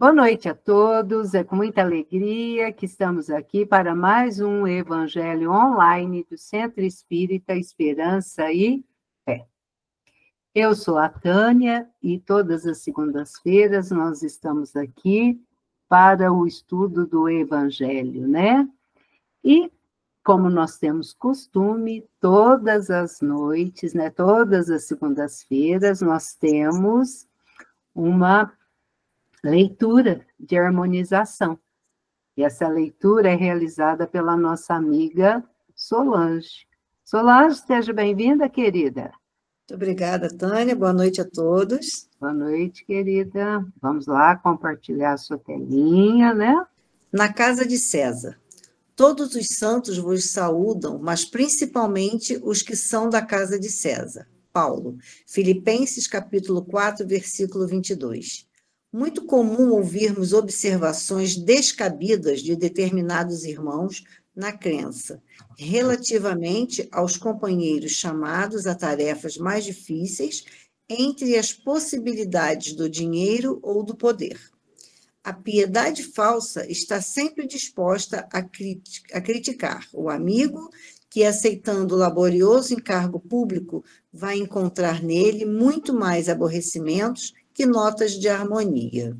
Boa noite a todos, é com muita alegria que estamos aqui para mais um Evangelho online do Centro Espírita Esperança e Fé. Eu sou a Tânia e todas as segundas-feiras nós estamos aqui para o estudo do Evangelho, né? E, como nós temos costume, todas as noites, né, todas as segundas-feiras, nós temos uma leitura de harmonização. E essa leitura é realizada pela nossa amiga Solange. Solange, seja bem-vinda, querida. Muito obrigada, Tânia. Boa noite a todos. Boa noite, querida. Vamos lá compartilhar a sua telinha, né? Na casa de César. Todos os santos vos saúdam, mas principalmente os que são da casa de César. Paulo, Filipenses capítulo 4, versículo 22. Muito comum ouvirmos observações descabidas de determinados irmãos na crença, relativamente aos companheiros chamados a tarefas mais difíceis entre as possibilidades do dinheiro ou do poder. A piedade falsa está sempre disposta a criticar o amigo que, aceitando o laborioso encargo público, vai encontrar nele muito mais aborrecimentos que notas de harmonia.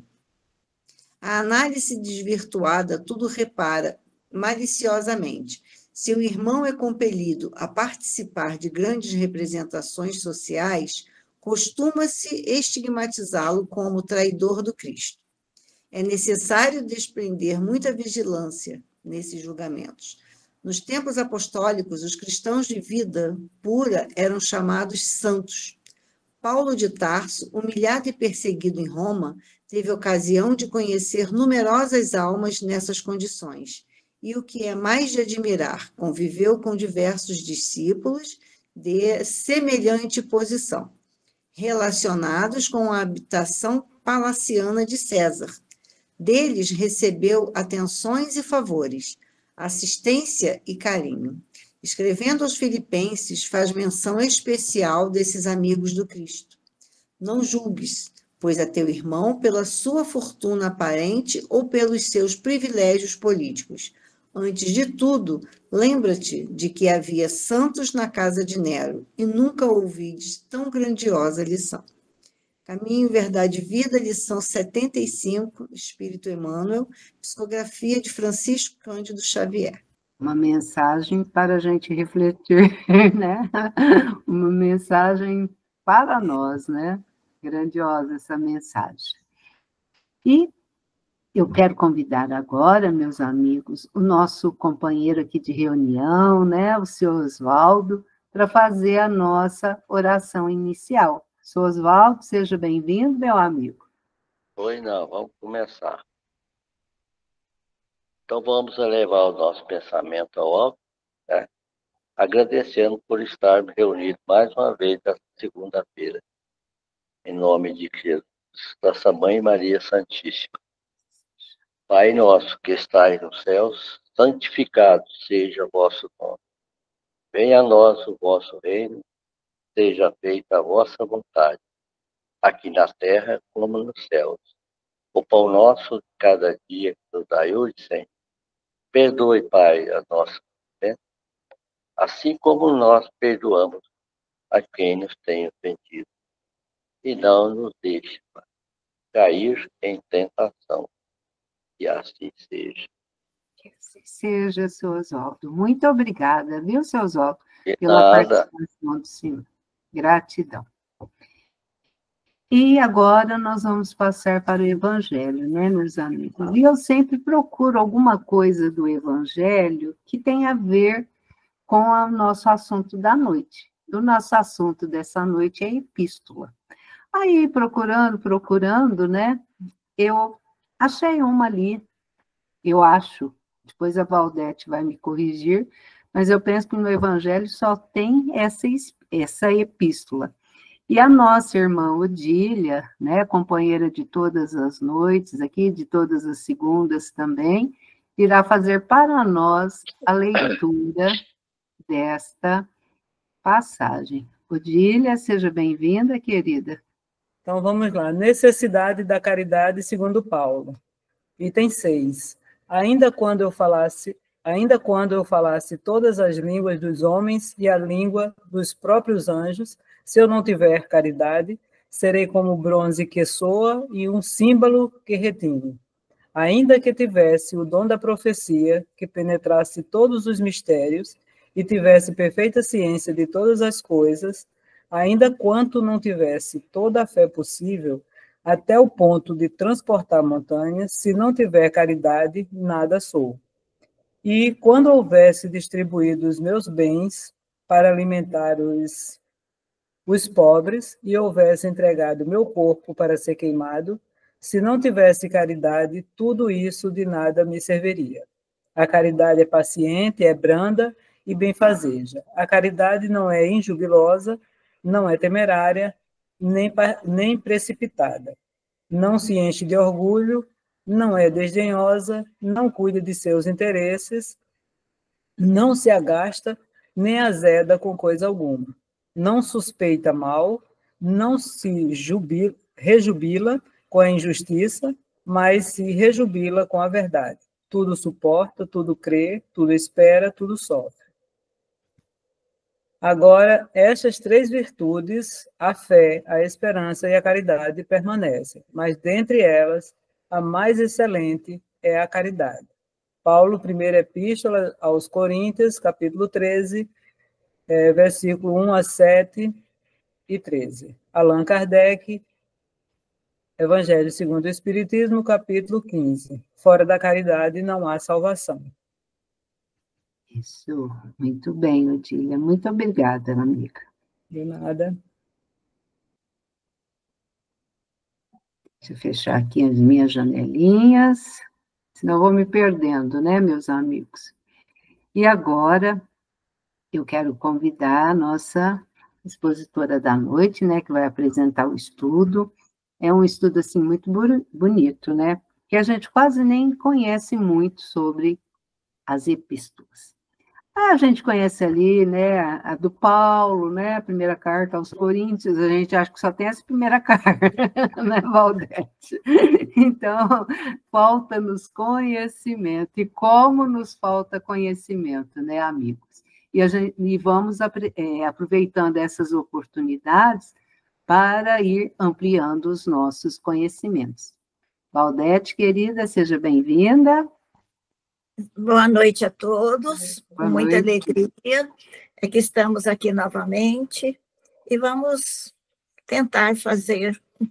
A análise desvirtuada tudo repara maliciosamente. Se o irmão é compelido a participar de grandes representações sociais, costuma-se estigmatizá-lo como traidor do Cristo. É necessário desprender muita vigilância nesses julgamentos. Nos tempos apostólicos, os cristãos de vida pura eram chamados santos. Paulo de Tarso, humilhado e perseguido em Roma, teve ocasião de conhecer numerosas almas nessas condições. E o que é mais de admirar, conviveu com diversos discípulos de semelhante posição, relacionados com a habitação palaciana de César. Deles recebeu atenções e favores, assistência e carinho. Escrevendo aos Filipenses, faz menção especial desses amigos do Cristo. Não julgues, pois a teu irmão pela sua fortuna aparente ou pelos seus privilégios políticos. Antes de tudo, lembra-te de que havia santos na casa de Nero e nunca ouvides tão grandiosa lição. Caminho, Verdade e Vida, lição 75, Espírito Emmanuel, psicografia de Francisco Cândido Xavier. Uma mensagem para a gente refletir, né? Uma mensagem para nós, né? Grandiosa essa mensagem. E eu quero convidar agora, meus amigos, o nosso companheiro aqui de reunião, né? O senhor Oswaldo, para fazer a nossa oração inicial. Senhor Oswaldo, seja bem-vindo, meu amigo. Pois não, vamos começar. Então vamos elevar o nosso pensamento ao alto, né? Agradecendo por estarmos reunidos mais uma vez nesta segunda-feira, em nome de Jesus, nossa Mãe Maria Santíssima. Pai nosso que estais nos céus, santificado seja o vosso nome. Venha a nós o vosso reino, seja feita a vossa vontade, aqui na terra como nos céus. O pão nosso de cada dia que nos dai hoje, Senhor. Perdoe, Pai, a nossa ofensa, assim como nós perdoamos a quem nos tem ofendido. E não nos deixe, Pai, cair em tentação. E assim seja. Que assim seja, seu Oswaldo. Muito obrigada, viu, seu Oswaldo, pela Nada. participação do senhor. Gratidão. E agora nós vamos passar para o Evangelho, né, meus amigos? E eu sempre procuro alguma coisa do Evangelho que tenha a ver com o nosso assunto da noite. O nosso assunto dessa noite é a epístola. Aí, procurando, né, eu achei uma ali, eu acho, depois a Valdete vai me corrigir, mas eu penso que no Evangelho só tem essa epístola. E a nossa irmã Odília, né, companheira de todas as noites aqui, de todas as segundas também, irá fazer para nós a leitura desta passagem. Odília, seja bem-vinda, querida. Então, vamos lá. Necessidade da caridade segundo Paulo. Item 6. Ainda quando eu falasse todas as línguas dos homens e a língua dos próprios anjos, se eu não tiver caridade, serei como bronze que soa e um símbolo que retine. Ainda que tivesse o dom da profecia, que penetrasse todos os mistérios e tivesse perfeita ciência de todas as coisas, ainda quanto não tivesse toda a fé possível, até o ponto de transportar montanhas, se não tiver caridade, nada sou. E quando houvesse distribuído os meus bens para alimentar os pobres e houvesse entregado meu corpo para ser queimado, se não tivesse caridade, tudo isso de nada me serviria. A caridade é paciente, é branda e benfazeja. A caridade não é injubilosa, não é temerária, nem precipitada. Não se enche de orgulho, não é desdenhosa, não cuida de seus interesses, não se agasta, nem azeda com coisa alguma. Não suspeita mal, não se rejubila com a injustiça, mas se rejubila com a verdade. Tudo suporta, tudo crê, tudo espera, tudo sofre. Agora, estas 3 virtudes, a fé, a esperança e a caridade, permanecem, mas dentre elas, a mais excelente é a caridade. Paulo, primeira epístola aos Coríntios, capítulo 13, versículo 1 a 7 e 13. Allan Kardec, Evangelho segundo o Espiritismo, capítulo 15. Fora da caridade não há salvação. Isso, muito bem, Odília. Muito obrigada, amiga. De nada. Deixa eu fechar aqui as minhas janelinhas, senão eu vou me perdendo, né, meus amigos? E agora, eu quero convidar a nossa expositora da noite, né, que vai apresentar o estudo. É um estudo, assim, muito bonito, né? Que a gente quase nem conhece muito sobre as epístolas. A gente conhece ali, né, a do Paulo, né, a primeira carta aos Coríntios, a gente acha que só tem essa primeira carta, né, Valdete? Então, falta-nos conhecimento. E como nos falta conhecimento, né, amigos? E vamos aproveitando essas oportunidades para ir ampliando os nossos conhecimentos. Valdete, querida, seja bem-vinda. Boa noite a todos, Boa com muita noite. alegria é que estamos aqui novamente e vamos tentar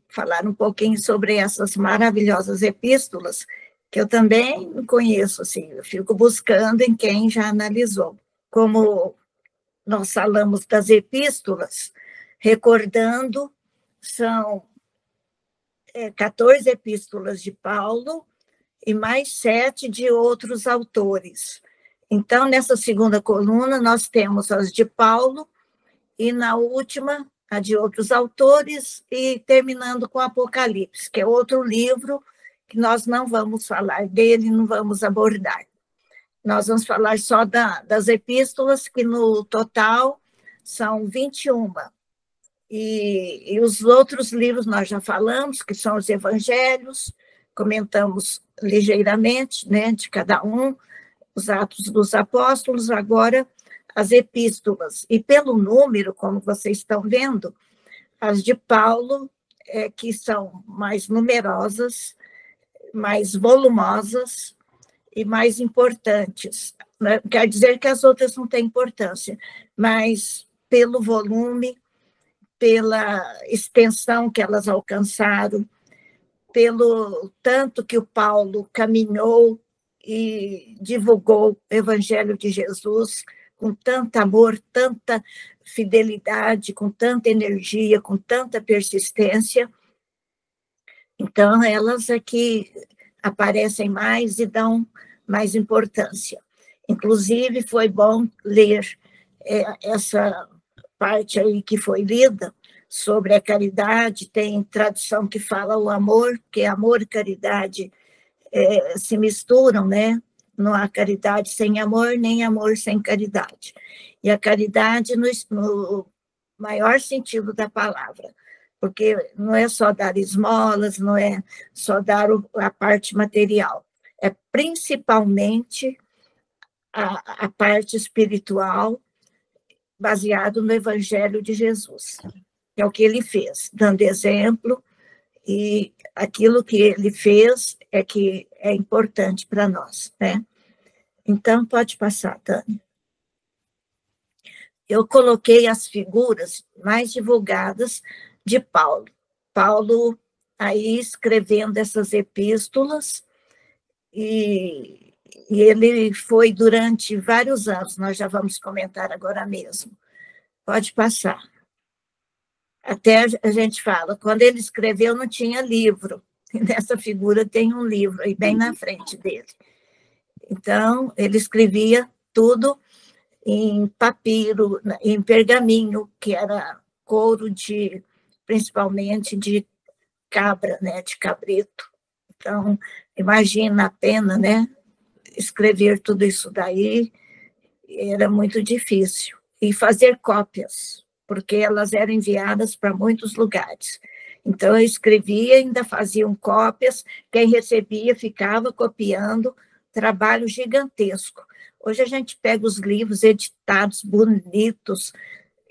falar um pouquinho sobre essas maravilhosas epístolas, que eu também conheço, assim, eu fico buscando em quem já analisou. Como nós falamos das epístolas, recordando, são 14 epístolas de Paulo, e mais 7 de outros autores. Então, nessa segunda coluna, nós temos as de Paulo, e na última, a de outros autores, e terminando com Apocalipse, que é outro livro que nós não vamos falar dele, não vamos abordar. Nós vamos falar só das epístolas, que no total são 21. E os outros livros nós já falamos, que são os evangelhos, comentamos ligeiramente, né, de cada um, os Atos dos Apóstolos, agora as epístolas. E pelo número, como vocês estão vendo, as de Paulo, que são mais numerosas, mais volumosas e mais importantes. Não quer dizer que as outras não têm importância, mas pelo volume, pela extensão que elas alcançaram, pelo tanto que o Paulo caminhou e divulgou o Evangelho de Jesus com tanto amor, tanta fidelidade, com tanta energia, com tanta persistência. Então, elas aqui aparecem mais e dão mais importância. Inclusive, foi bom ler essa parte aí que foi lida, sobre a caridade, tem tradução que fala o amor, porque amor e caridade se misturam, né? Não há caridade sem amor, nem amor sem caridade. E a caridade, no maior sentido da palavra, porque não é só dar esmolas, não é só dar a parte material, é principalmente a parte espiritual, baseado no Evangelho de Jesus, que é o que ele fez, dando exemplo, e aquilo que ele fez é que é importante para nós, né? Então, pode passar, Tânia. Eu coloquei as figuras mais divulgadas de Paulo. Paulo aí escrevendo essas epístolas, e ele foi durante vários anos, nós já vamos comentar agora mesmo. Pode passar. Até a gente fala, quando ele escreveu não tinha livro, e nessa figura tem um livro aí bem na frente dele. Então, ele escrevia tudo em papiro, em pergaminho, que era couro principalmente de cabra, né, de cabrito. Então, imagina a pena, né, escrever tudo isso daí, era muito difícil. E fazer cópias, porque elas eram enviadas para muitos lugares. Então, eu escrevia, ainda faziam cópias, quem recebia ficava copiando, trabalho gigantesco. Hoje a gente pega os livros editados, bonitos,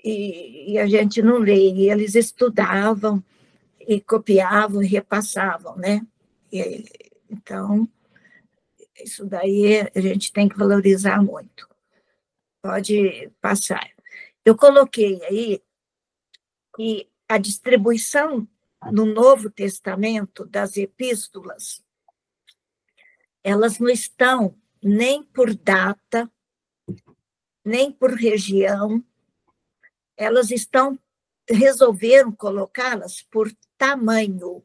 e a gente não lê, e eles estudavam, e copiavam, e repassavam, né? Então, isso daí a gente tem que valorizar muito. Pode passar. Eu coloquei aí que a distribuição no Novo Testamento das epístolas, elas não estão nem por data, nem por região, elas resolveram colocá-las por tamanho.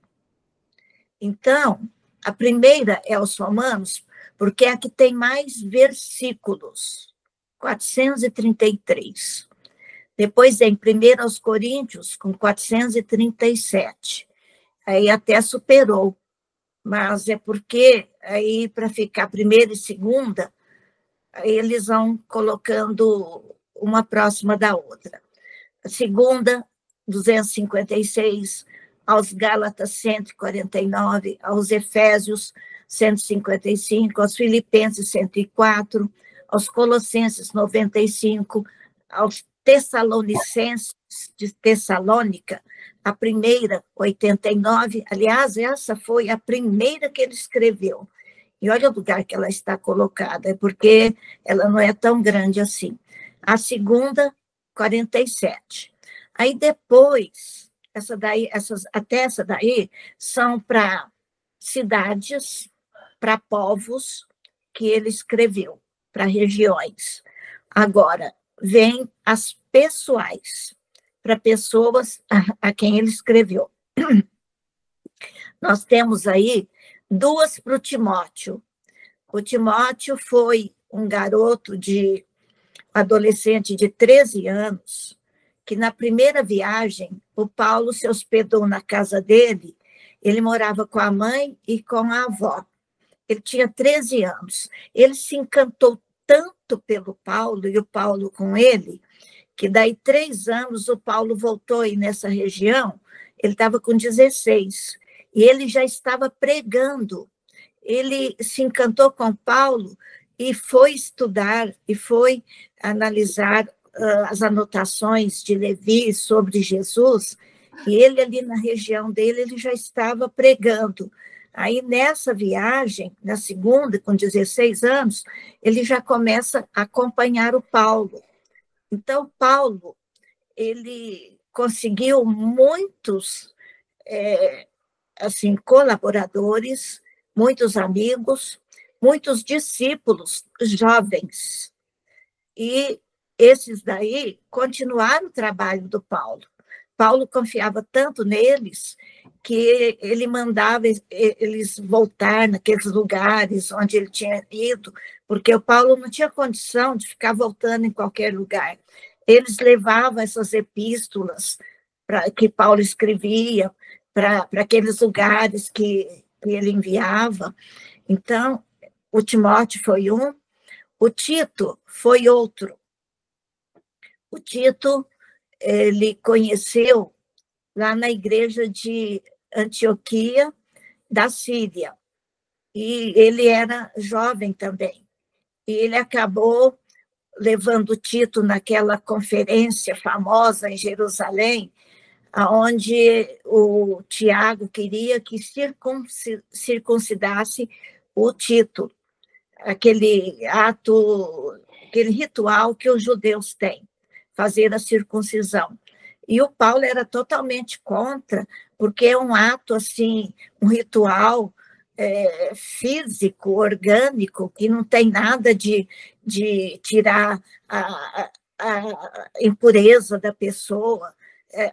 Então, a primeira é aos Romanos, porque é a que tem mais versículos, 433. Depois vem 1 aos Coríntios, com 437. Aí até superou, mas é porque aí para ficar primeira e segunda, aí eles vão colocando uma próxima da outra. A segunda, 256, aos Gálatas 149, aos Efésios 155, aos Filipenses 104, aos Colossenses 95, aos Tessalonicenses de Tessalônica, a primeira, 89, aliás, essa foi a primeira que ele escreveu. E olha o lugar que ela está colocada, é porque ela não é tão grande assim. A segunda, 47. Aí depois, até essa daí, são para cidades, para povos que ele escreveu, para regiões. Agora, vem as pessoais, para pessoas a quem ele escreveu. Nós temos aí duas para o Timóteo. O Timóteo foi um adolescente de 13 anos, que na primeira viagem, o Paulo se hospedou na casa dele, ele morava com a mãe e com a avó. Ele tinha 13 anos. Ele se encantou tanto pelo Paulo, e o Paulo com ele, que daí 3 anos o Paulo voltou aí nessa região, ele estava com 16, e ele já estava pregando. Ele se encantou com Paulo e foi estudar, e foi analisar as anotações de Levi sobre Jesus, e ele ali na região dele, ele já estava pregando. Aí, nessa viagem, na segunda, com 16 anos, ele já começa a acompanhar o Paulo. Então, Paulo, ele conseguiu muitos colaboradores, muitos amigos, muitos discípulos jovens. E esses daí continuaram o trabalho do Paulo. Paulo confiava tanto neles que ele mandava eles voltar naqueles lugares onde ele tinha ido, porque o Paulo não tinha condição de ficar voltando em qualquer lugar. Eles levavam essas epístolas que Paulo escrevia para aqueles lugares que ele enviava. Então, o Timóteo foi um, o Tito foi outro. O Tito, ele conheceu lá na igreja de Antioquia, da Síria. E ele era jovem também. E ele acabou levando Tito naquela conferência famosa em Jerusalém, onde o Tiago queria que circuncidasse o Tito, aquele ato, aquele ritual que os judeus têm, fazer a circuncisão. E o Paulo era totalmente contra, porque é um ato assim, um ritual físico, orgânico, que não tem nada de tirar a impureza da pessoa.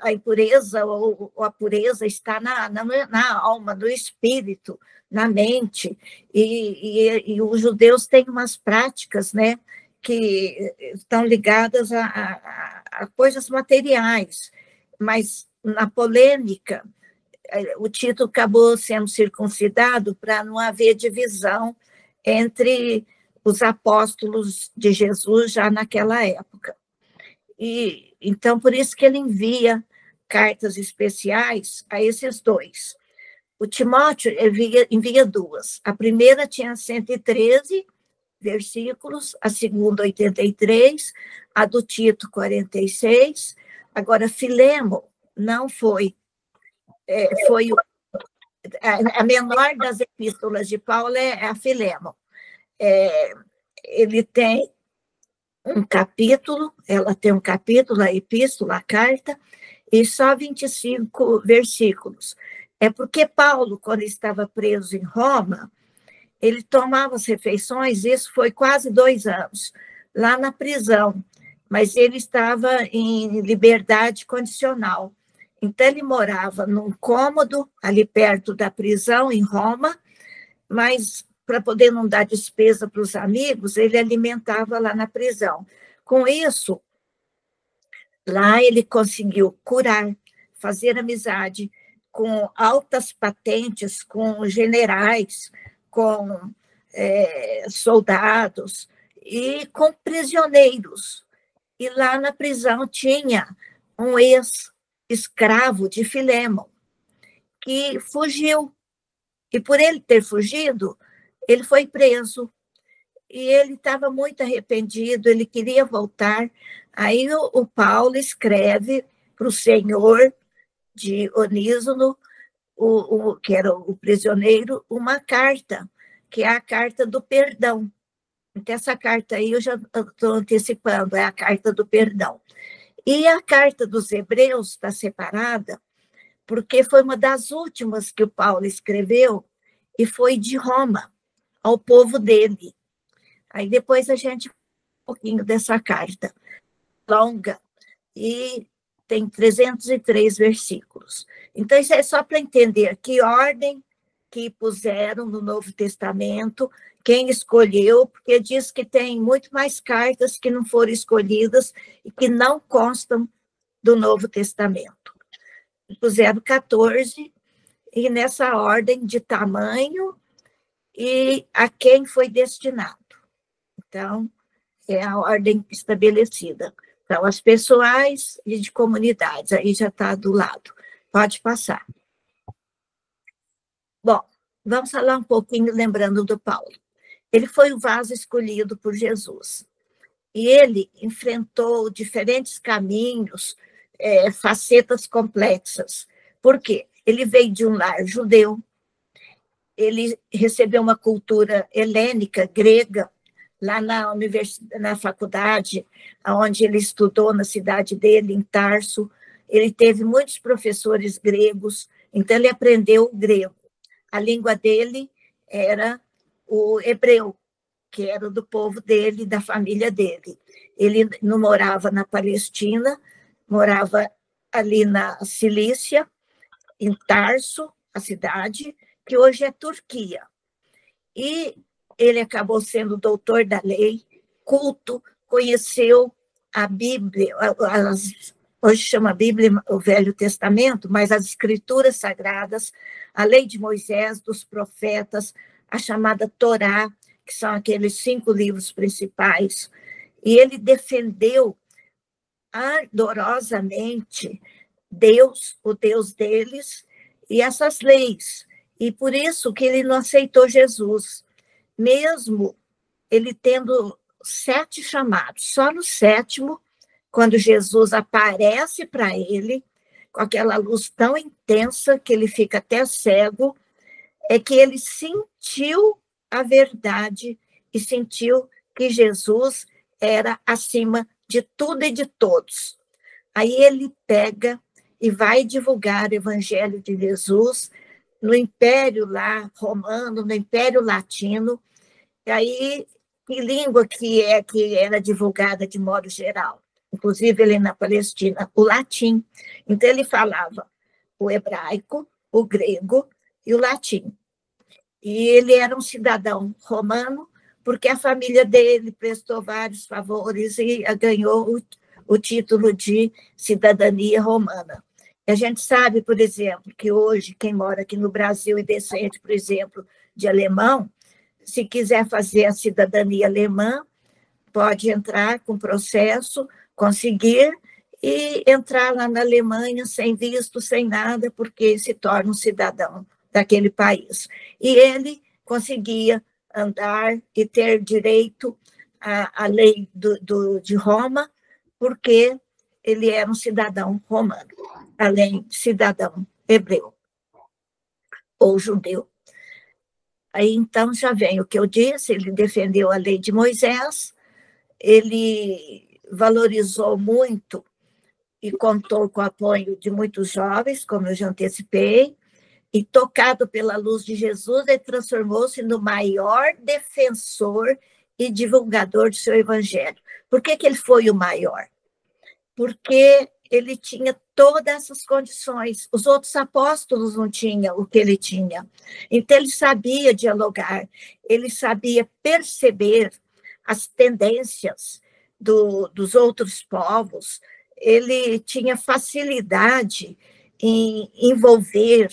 A impureza ou a pureza está na alma, no espírito, na mente. E os judeus têm umas práticas, né, que estão ligadas a coisas materiais, mas na polêmica, o Tito acabou sendo circuncidado para não haver divisão entre os apóstolos de Jesus já naquela época. E então, por isso que ele envia cartas especiais a esses dois. O Timóteo envia duas. A primeira tinha 113 versículos, a segunda 83, a do Tito 46. Agora, Filemo não foi. Foi a menor das epístolas de Paulo é a Filemo. Ele tem um capítulo, ela tem um capítulo, a epístola, a carta, e só 25 versículos. É porque Paulo, quando estava preso em Roma, ele tomava as refeições, isso foi quase 2 anos, lá na prisão, mas ele estava em liberdade condicional. Então, ele morava num cômodo, ali perto da prisão, em Roma, mas para poder não dar despesa para os amigos, ele alimentava lá na prisão. Com isso, lá ele conseguiu curar, fazer amizade com altas patentes, com generais, com soldados e com prisioneiros. E lá na prisão tinha um ex-escravo de Filémon, que fugiu. E por ele ter fugido, ele foi preso. E ele estava muito arrependido, ele queria voltar. Aí o Paulo escreve para o senhor de Onísimo, que era o prisioneiro, uma carta, que é a carta do perdão. Então, essa carta aí eu já estou antecipando, é a carta do perdão. E a carta dos Hebreus está separada, porque foi uma das últimas que o Paulo escreveu, e foi de Roma, ao povo dele. Aí depois a gente um pouquinho dessa carta, longa, e tem 303 versículos. Então, isso é só para entender que ordem que puseram no Novo Testamento, quem escolheu, porque diz que tem muito mais cartas que não foram escolhidas e que não constam do Novo Testamento. Puseram 14, e nessa ordem de tamanho e a quem foi destinado. Então, é a ordem estabelecida. Então, as pessoais e de comunidades, aí já está do lado. Pode passar. Bom, vamos falar um pouquinho, lembrando do Paulo. Ele foi o vaso escolhido por Jesus. E ele enfrentou diferentes caminhos, facetas complexas. Por quê? Ele veio de um lar judeu, ele recebeu uma cultura helênica, grega, lá na faculdade, onde ele estudou, na cidade dele, em Tarso. Ele teve muitos professores gregos, então ele aprendeu o grego. A língua dele era o hebreu, que era do povo dele, da família dele. Ele não morava na Palestina, morava ali na Cilícia, em Tarso, a cidade, que hoje é Turquia. E ele acabou sendo doutor da lei, culto, conheceu a Bíblia, hoje chama Bíblia o Velho Testamento, mas as Escrituras Sagradas, a lei de Moisés, dos profetas, a chamada Torá, que são aqueles 5 livros principais. E ele defendeu ardorosamente Deus, o Deus deles, e essas leis. E por isso que ele não aceitou Jesus, mesmo ele tendo 7 chamados. Só no 7º, quando Jesus aparece para ele, com aquela luz tão intensa que ele fica até cego, é que ele sentiu a verdade e sentiu que Jesus era acima de tudo e de todos. Aí ele pega e vai divulgar o evangelho de Jesus no Império lá romano, no Império Latino. E aí, que língua que era divulgada de modo geral? Inclusive, ele na Palestina, o latim. Então, ele falava o hebraico, o grego e o latim. E ele era um cidadão romano, porque a família dele prestou vários favores e ganhou o título de cidadania romana. A gente sabe, por exemplo, que hoje, quem mora aqui no Brasil e descende, por exemplo, de alemão, se quiser fazer a cidadania alemã, pode entrar com processo, conseguir, e entrar lá na Alemanha sem visto, sem nada, porque se torna um cidadão daquele país. E ele conseguia andar e ter direito à lei de Roma, porque ele era um cidadão romano, além de cidadão hebreu ou judeu. Aí, então, já vem o que eu disse, ele defendeu a lei de Moisés, ele valorizou muito e contou com o apoio de muitos jovens, como eu já antecipei, e tocado pela luz de Jesus, ele transformou-se no maior defensor e divulgador do seu evangelho. Por que ele foi o maior? Porque ele tinha todas essas condições. Os outros apóstolos não tinham o que ele tinha. Então, ele sabia dialogar, ele sabia perceber as tendências dos outros povos, ele tinha facilidade em envolver,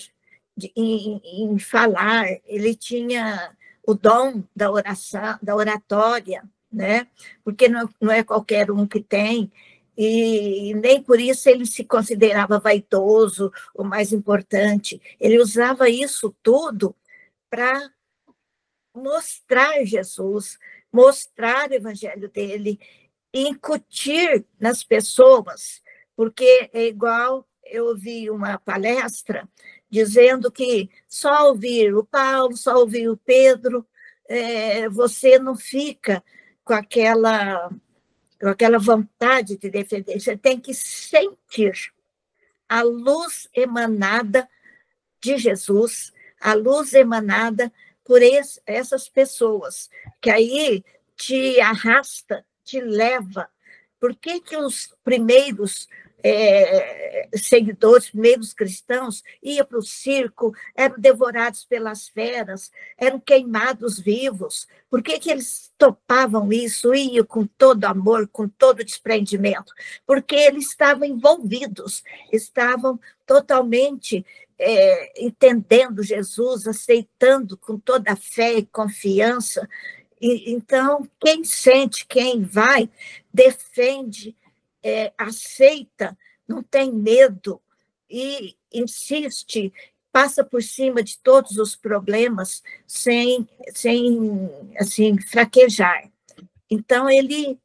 em falar, ele tinha o dom da oração, da oratória, né? Porque não é qualquer um que tem, e nem por isso ele se considerava vaidoso, o mais importante. Ele usava isso tudo para mostrar Jesus, mostrar o evangelho dele, incutir nas pessoas, porque é igual, eu ouvi uma palestra dizendo que só ouvir o Paulo, só ouvir o Pedro, você não fica com aquela vontade de defender, você tem que sentir a luz emanada de Jesus, a luz emanada por essas pessoas, que aí te arrasta, te leva. Por que os primeiros seguidores, primeiros cristãos, iam para o circo, eram devorados pelas feras, eram queimados vivos? Por que eles topavam isso, iam com todo amor, com todo desprendimento? Porque eles estavam envolvidos, estavam totalmente entendendo Jesus, aceitando com toda a fé e confiança. Então, quem sente, quem vai, defende, aceita, não tem medo e insiste, passa por cima de todos os problemas sem assim, fraquejar. Então, ele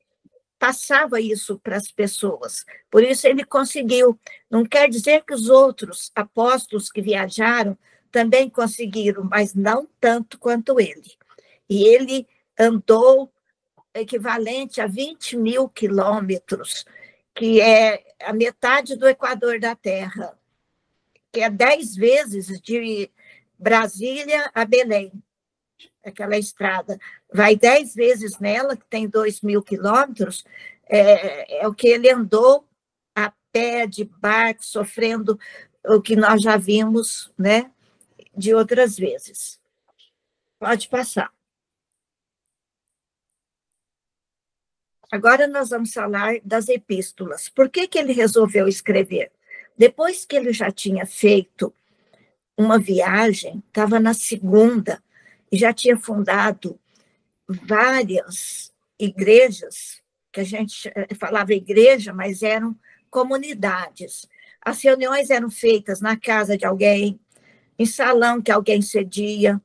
passava isso para as pessoas, por isso ele conseguiu. Não quer dizer que os outros apóstolos que viajaram também conseguiram, mas não tanto quanto ele. E ele andou equivalente a 20.000 quilômetros, que é a metade do equador da Terra, que é 10 vezes de Brasília a Belém, aquela estrada. Vai 10 vezes nela, que tem 2.000 quilômetros, é o que ele andou a pé, de barco, sofrendo o que nós já vimos, né, de outras vezes. Pode passar. Agora nós vamos falar das epístolas. Por que ele resolveu escrever? Depois que ele já tinha feito uma viagem, estava na segunda, e já tinha fundado várias igrejas, que a gente falava igreja, mas eram comunidades. As reuniões eram feitas na casa de alguém, em salão que alguém cedia,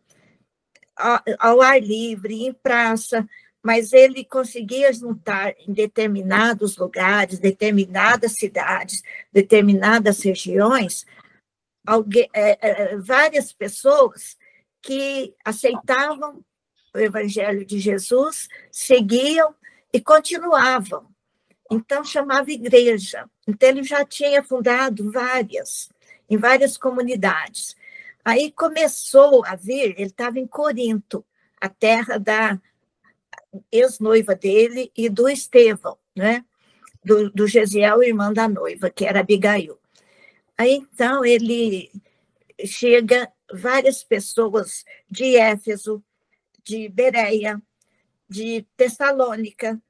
ao ar livre, em praça, mas ele conseguia juntar em determinados lugares, determinadas cidades, determinadas regiões, várias pessoas que aceitavam o Evangelho de Jesus, seguiam e continuavam. Então, chamava igreja. Então, ele já tinha fundado em várias comunidades. Aí começou a vir, ele estava em Corinto, a terra da ex-noiva dele e do Estevão, né? Do Gesiel, irmã da noiva, que era Abigail. Aí, então, ele chega várias pessoas de Éfeso, de Bereia, de Tessalônica,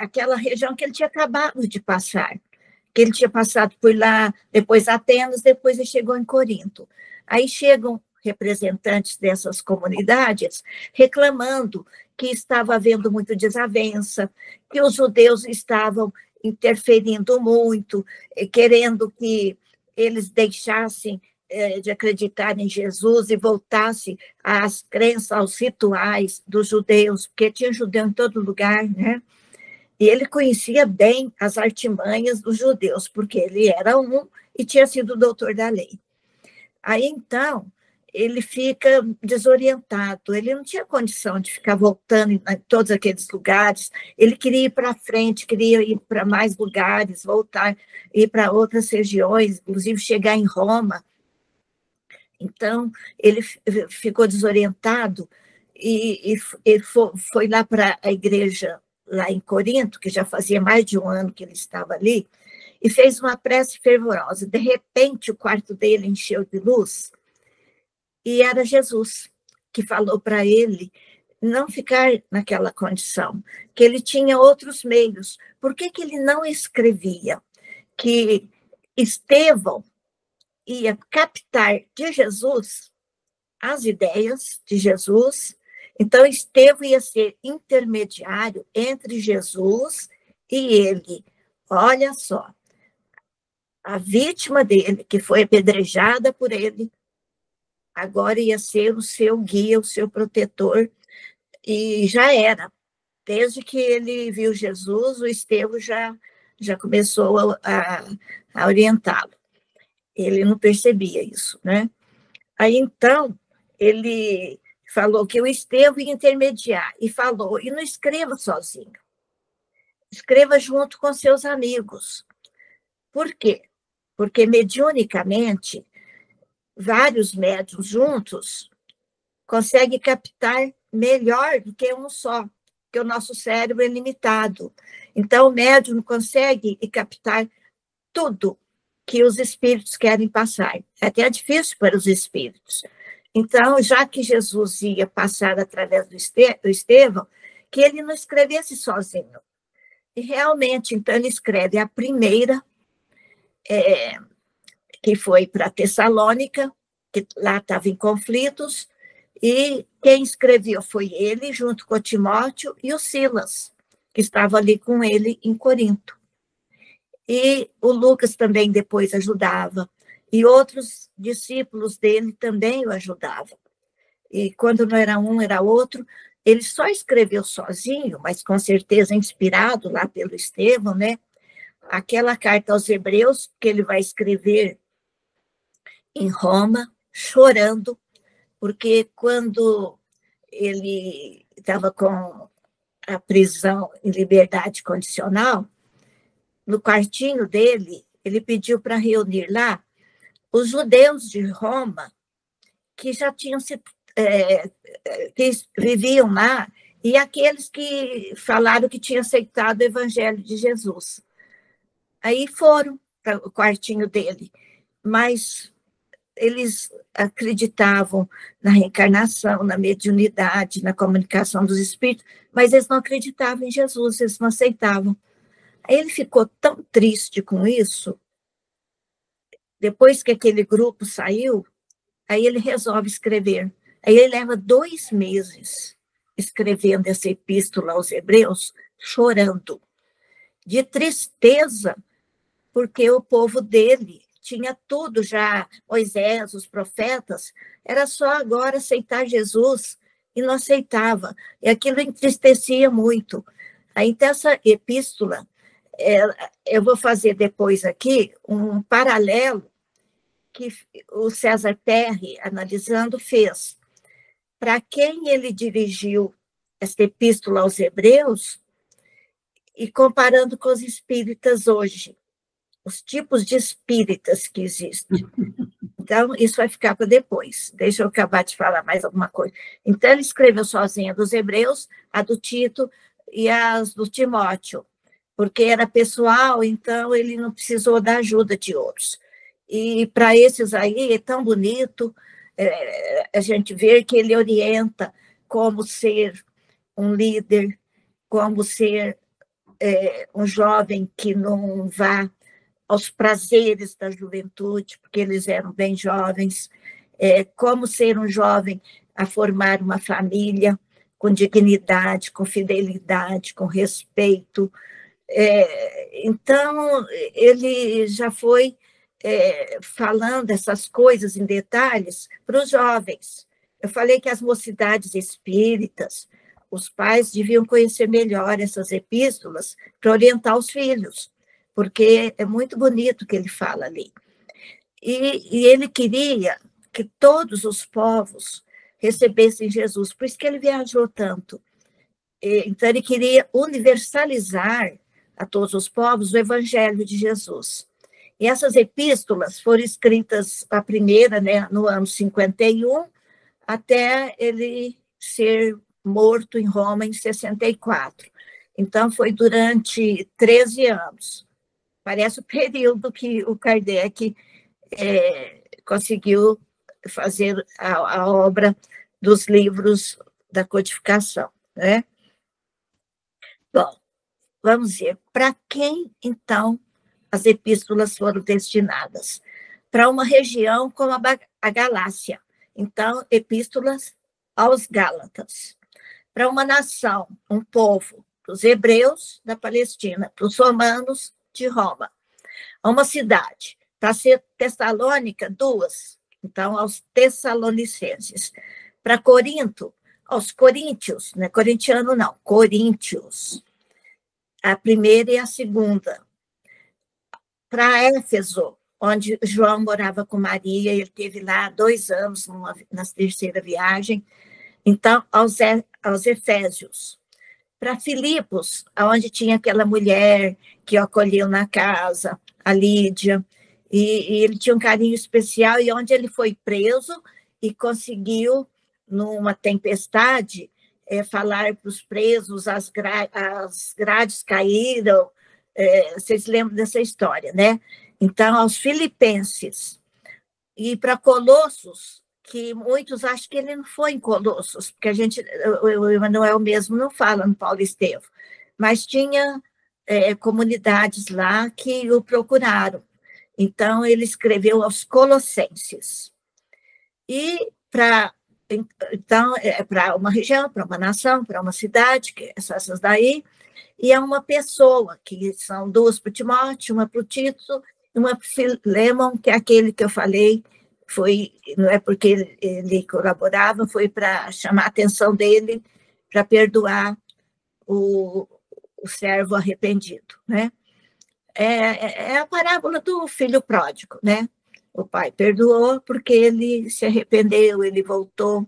aquela região que ele tinha acabado de passar, que ele tinha passado por lá, depois Atenas, depois ele chegou em Corinto. Aí chegam representantes dessas comunidades reclamando que estava havendo muita desavença, que os judeus estavam interferindo muito, querendo que eles deixassem de acreditar em Jesus e voltassem às crenças, aos rituais dos judeus, porque tinha judeu em todo lugar, né? E ele conhecia bem as artimanhas dos judeus, porque ele era um e tinha sido doutor da lei. Aí, então, ele fica desorientado, ele não tinha condição de ficar voltando em todos aqueles lugares, ele queria ir para frente, queria ir para mais lugares, voltar, ir para outras regiões, inclusive chegar em Roma. Então, ele ficou desorientado e foi lá para a igreja, lá em Corinto, que já fazia mais de um ano que ele estava ali, e fez uma prece fervorosa. De repente, o quarto dele encheu de luz, e era Jesus que falou para ele não ficar naquela condição, que ele tinha outros meios. Por que ele não escrevia? Que Estevão ia captar de Jesus as ideias de Jesus, então Estevão ia ser intermediário entre Jesus e ele. Olha só, a vítima dele, que foi apedrejada por ele, agora ia ser o seu guia, o seu protetor, e já era. Desde que ele viu Jesus, o Estevão já começou a orientá-lo. Ele não percebia isso, né? Aí, então, ele falou que o Estevão ia intermediar, e falou, e não escreva sozinho, escreva junto com seus amigos. Por quê? Porque, mediunicamente, vários médiuns juntos conseguem captar melhor do que um só, porque o nosso cérebro é limitado. Então, o médium consegue captar tudo que os espíritos querem passar. É até difícil para os espíritos. Então, já que Jesus ia passar através do Estevão, que ele não escrevesse sozinho. E realmente, então, ele escreve a primeira, que foi para Tessalônica, que lá estava em conflitos, e quem escreveu foi ele, junto com o Timóteo e o Silas, que estava ali com ele em Corinto. E o Lucas também depois ajudava, e outros discípulos dele também o ajudavam. E quando não era um, era outro. Ele só escreveu sozinho, mas com certeza inspirado lá pelo Estevão, né? Aquela carta aos Hebreus, que ele vai escrever em Roma, chorando, porque quando ele estava com a prisão em liberdade condicional, no quartinho dele, ele pediu para reunir lá os judeus de Roma que já tinham que viviam lá, e aqueles que falaram que tinham aceitado o Evangelho de Jesus. Aí foram para o quartinho dele, mas eles acreditavam na reencarnação, na mediunidade, na comunicação dos espíritos, mas eles não acreditavam em Jesus, eles não aceitavam. Aí ele ficou tão triste com isso, depois que aquele grupo saiu, aí ele resolve escrever. Aí ele leva 2 meses escrevendo essa epístola aos Hebreus, chorando, de tristeza, porque o povo dele tinha tudo já, Moisés, os profetas, era só agora aceitar Jesus, e não aceitava, e aquilo entristecia muito. Aí, então, essa epístola, eu vou fazer depois aqui um paralelo que o César Perry, analisando, fez. Para quem ele dirigiu esta epístola aos Hebreus, e comparando com os espíritas hoje, os tipos de espíritas que existem. Então, isso vai ficar para depois. Deixa eu acabar de falar mais alguma coisa. Então, ele escreveu sozinho a dos Hebreus, a do Tito e as do Timóteo, porque era pessoal, então ele não precisou da ajuda de outros. E para esses aí é tão bonito, a gente vê que ele orienta como ser um líder, como ser um jovem que não vá aos prazeres da juventude, porque eles eram bem jovens, como ser um jovem a formar uma família com dignidade, com fidelidade, com respeito. Então, ele já foi falando essas coisas em detalhes para os jovens. Eu falei que as mocidades espíritas, os pais deviam conhecer melhor essas epístolas para orientar os filhos, porque é muito bonito o que ele fala ali. E ele queria que todos os povos recebessem Jesus, por isso que ele viajou tanto. Então, ele queria universalizar a todos os povos o evangelho de Jesus. E essas epístolas foram escritas, a primeira, né, no ano 51, até ele ser morto em Roma em 64. Então, foi durante 13 anos. Parece o período que o Kardec conseguiu fazer a obra dos livros da codificação, né? Bom, vamos ver, para quem, então, as epístolas foram destinadas? Para uma região como a Galácia. Então, epístolas aos Gálatas. Para uma nação, um povo, para os hebreus da Palestina, para os romanos de Roma. A uma cidade, para ser Tessalônica, 2, então aos Tessalonicenses. Para Corinto, aos coríntios, não é corintiano não, coríntios, a primeira e a segunda. Para Éfeso, onde João morava com Maria, ele teve lá 2 anos na terceira viagem. Então, aos Efésios. Para Filipos, onde tinha aquela mulher que o acolheu na casa, a Lídia, e ele tinha um carinho especial, e onde ele foi preso e conseguiu, numa tempestade, falar para os presos, as grades caíram, vocês lembram dessa história, né? Então, aos filipenses, e para Colossos, que muitos acham que ele não foi em Colossos, porque o Emmanuel mesmo não fala no Paulo Estevam, mas tinha comunidades lá que o procuraram. Então, ele escreveu aos Colossenses. E para uma região, para uma nação, para uma cidade, que essas daí, e é uma pessoa, que são 2 para o Timóteo, uma para o Tito, e uma para Filemon, que é aquele que eu falei, não é porque ele colaborava, foi para chamar a atenção dele, para perdoar o servo arrependido, né? É a parábola do filho pródigo, né? O pai perdoou porque ele se arrependeu, ele voltou,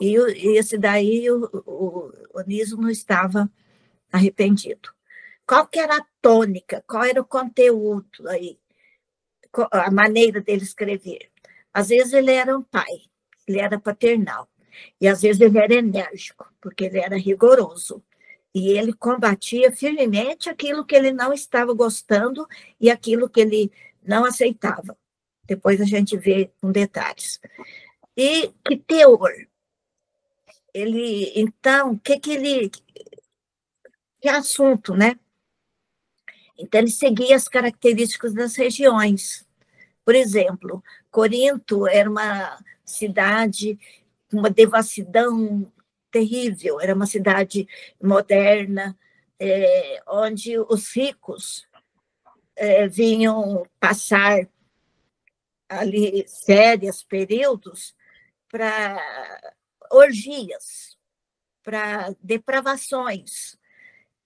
e esse daí, o Onísio não estava arrependido. Qual que era a tônica? Qual era o conteúdo aí? A maneira dele escrever? Às vezes ele era um pai, ele era paternal, e às vezes ele era enérgico, porque ele era rigoroso, e ele combatia firmemente aquilo que ele não estava gostando e aquilo que ele não aceitava. Depois a gente vê com detalhes. E que teor? Então, que assunto, né? Então, ele seguia as características das regiões. Por exemplo, Corinto era uma cidade com uma devassidão terrível, era uma cidade moderna, onde os ricos vinham passar ali férias, períodos, para orgias, para depravações.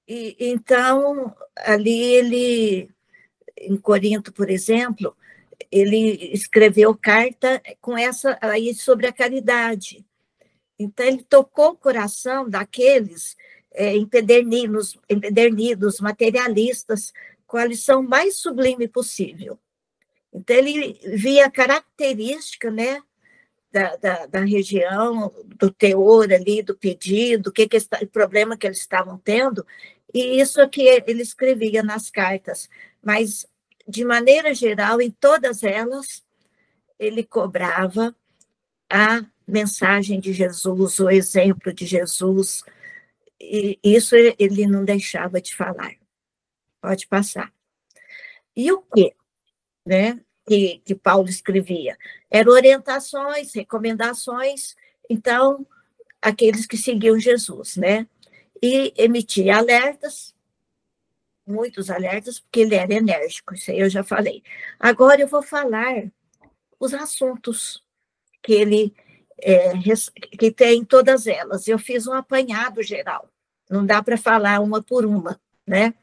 E então, ali ele, em Corinto, por exemplo, ele escreveu carta com essa aí sobre a caridade. Então, ele tocou o coração daqueles empedernidos, materialistas, com a lição mais sublime possível. Então, ele via a característica, né, da região, do teor ali, do pedido, o problema que eles estavam tendo, e isso é que ele escrevia nas cartas. Mas, de maneira geral, em todas elas, ele cobrava a mensagem de Jesus, o exemplo de Jesus, e isso ele não deixava de falar. Pode passar. E o quê, né, que Paulo escrevia? Eram orientações, recomendações, então, aqueles que seguiam Jesus, né? E emitia alertas, muitos alertas, porque ele era enérgico, isso aí eu já falei. Agora eu vou falar os assuntos que ele que tem todas elas. Eu fiz um apanhado geral, não dá para falar uma por uma, né?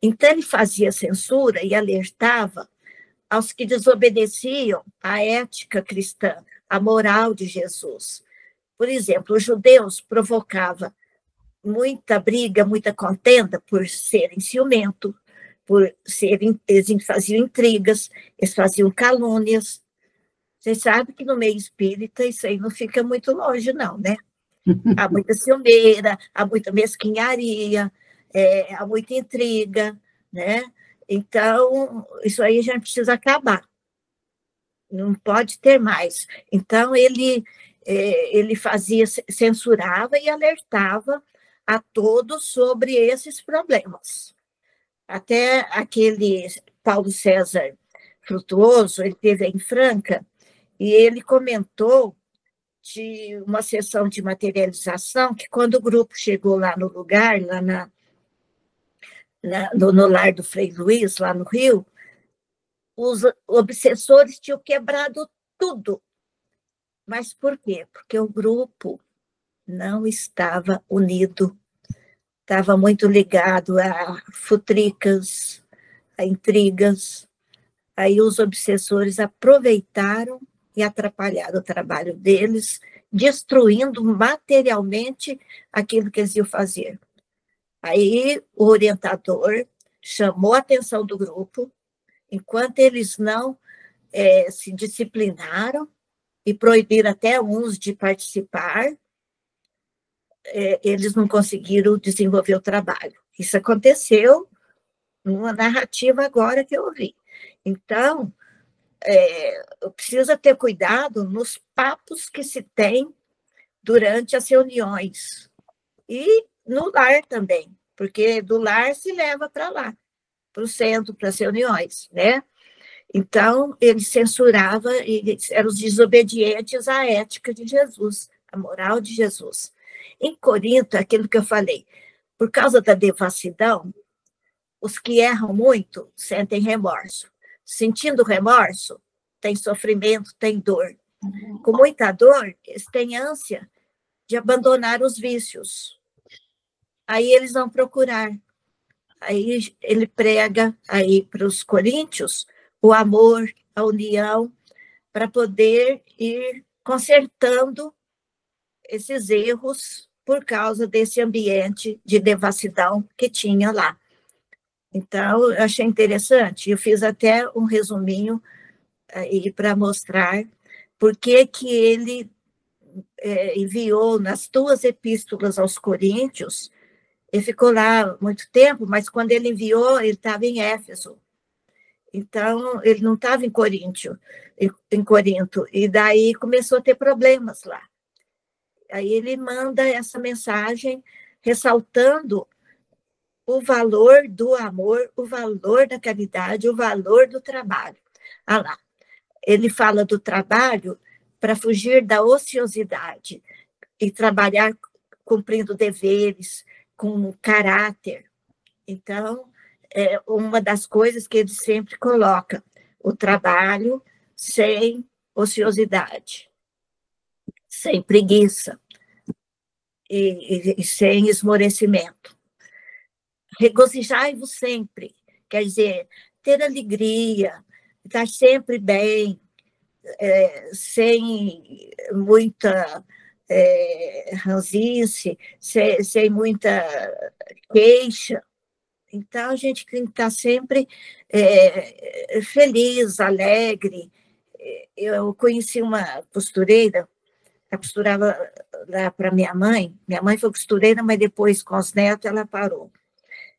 Então, ele fazia censura e alertava aos que desobedeciam à ética cristã, à moral de Jesus. Por exemplo, os judeus provocavam muita briga, muita contenda por serem ciumentos, eles faziam intrigas, eles faziam calúnias. Vocês sabem que no meio espírita isso aí não fica muito longe, não, né? Há muita ciumeira, há muita mesquinharia, há muita intriga, né? Então, isso aí a gente precisa acabar. Não pode ter mais. Então, ele censurava e alertava a todos sobre esses problemas. Até aquele Paulo César Frutuoso, ele esteve em Franca, e ele comentou de uma sessão de materialização, que quando o grupo chegou lá no lugar, lá no lar do Frei Luiz, lá no Rio, os obsessores tinham quebrado tudo. Mas por quê? Porque o grupo não estava unido, estava muito ligado a futricas, a intrigas. Aí os obsessores aproveitaram e atrapalharam o trabalho deles, destruindo materialmente aquilo que eles iam fazer. Aí o orientador chamou a atenção do grupo, enquanto eles não se disciplinaram e proibiram até uns de participar, eles não conseguiram desenvolver o trabalho. Isso aconteceu numa narrativa agora que eu ouvi. Então, precisa ter cuidado nos papos que se tem durante as reuniões. E no lar também, porque do lar se leva para lá, para o centro, para as reuniões, né? Então, ele censurava, eram os desobedientes à ética de Jesus, à moral de Jesus. Em Corinto, aquilo que eu falei, por causa da devassidão, os que erram muito sentem remorso. Sentindo remorso, tem sofrimento, tem dor. Com muita dor, eles têm ânsia de abandonar os vícios. Aí eles vão procurar. Aí ele prega aí para os coríntios o amor, a união, para poder ir consertando esses erros por causa desse ambiente de devassidão que tinha lá. Então, eu achei interessante. Eu fiz até um resuminho aí para mostrar por que ele enviou nas 2 epístolas aos Coríntios. Ele ficou lá muito tempo, mas quando ele enviou, ele estava em Éfeso. Então, ele não estava em Corinto, e daí começou a ter problemas lá. Aí ele manda essa mensagem ressaltando o valor do amor, o valor da caridade, o valor do trabalho. Ah lá, ele fala do trabalho para fugir da ociosidade e trabalhar cumprindo deveres, com caráter. Então, uma das coisas que ele sempre coloca, o trabalho sem ociosidade, sem preguiça e sem esmorecimento. Regozijai-vos sempre, quer dizer, ter alegria, estar sempre bem, sem muita ranzice, sem muita queixa. Então, a gente tem que estar sempre feliz, alegre. Eu conheci uma costureira, ela costurava lá para minha mãe foi costureira, mas depois, com os netos, ela parou.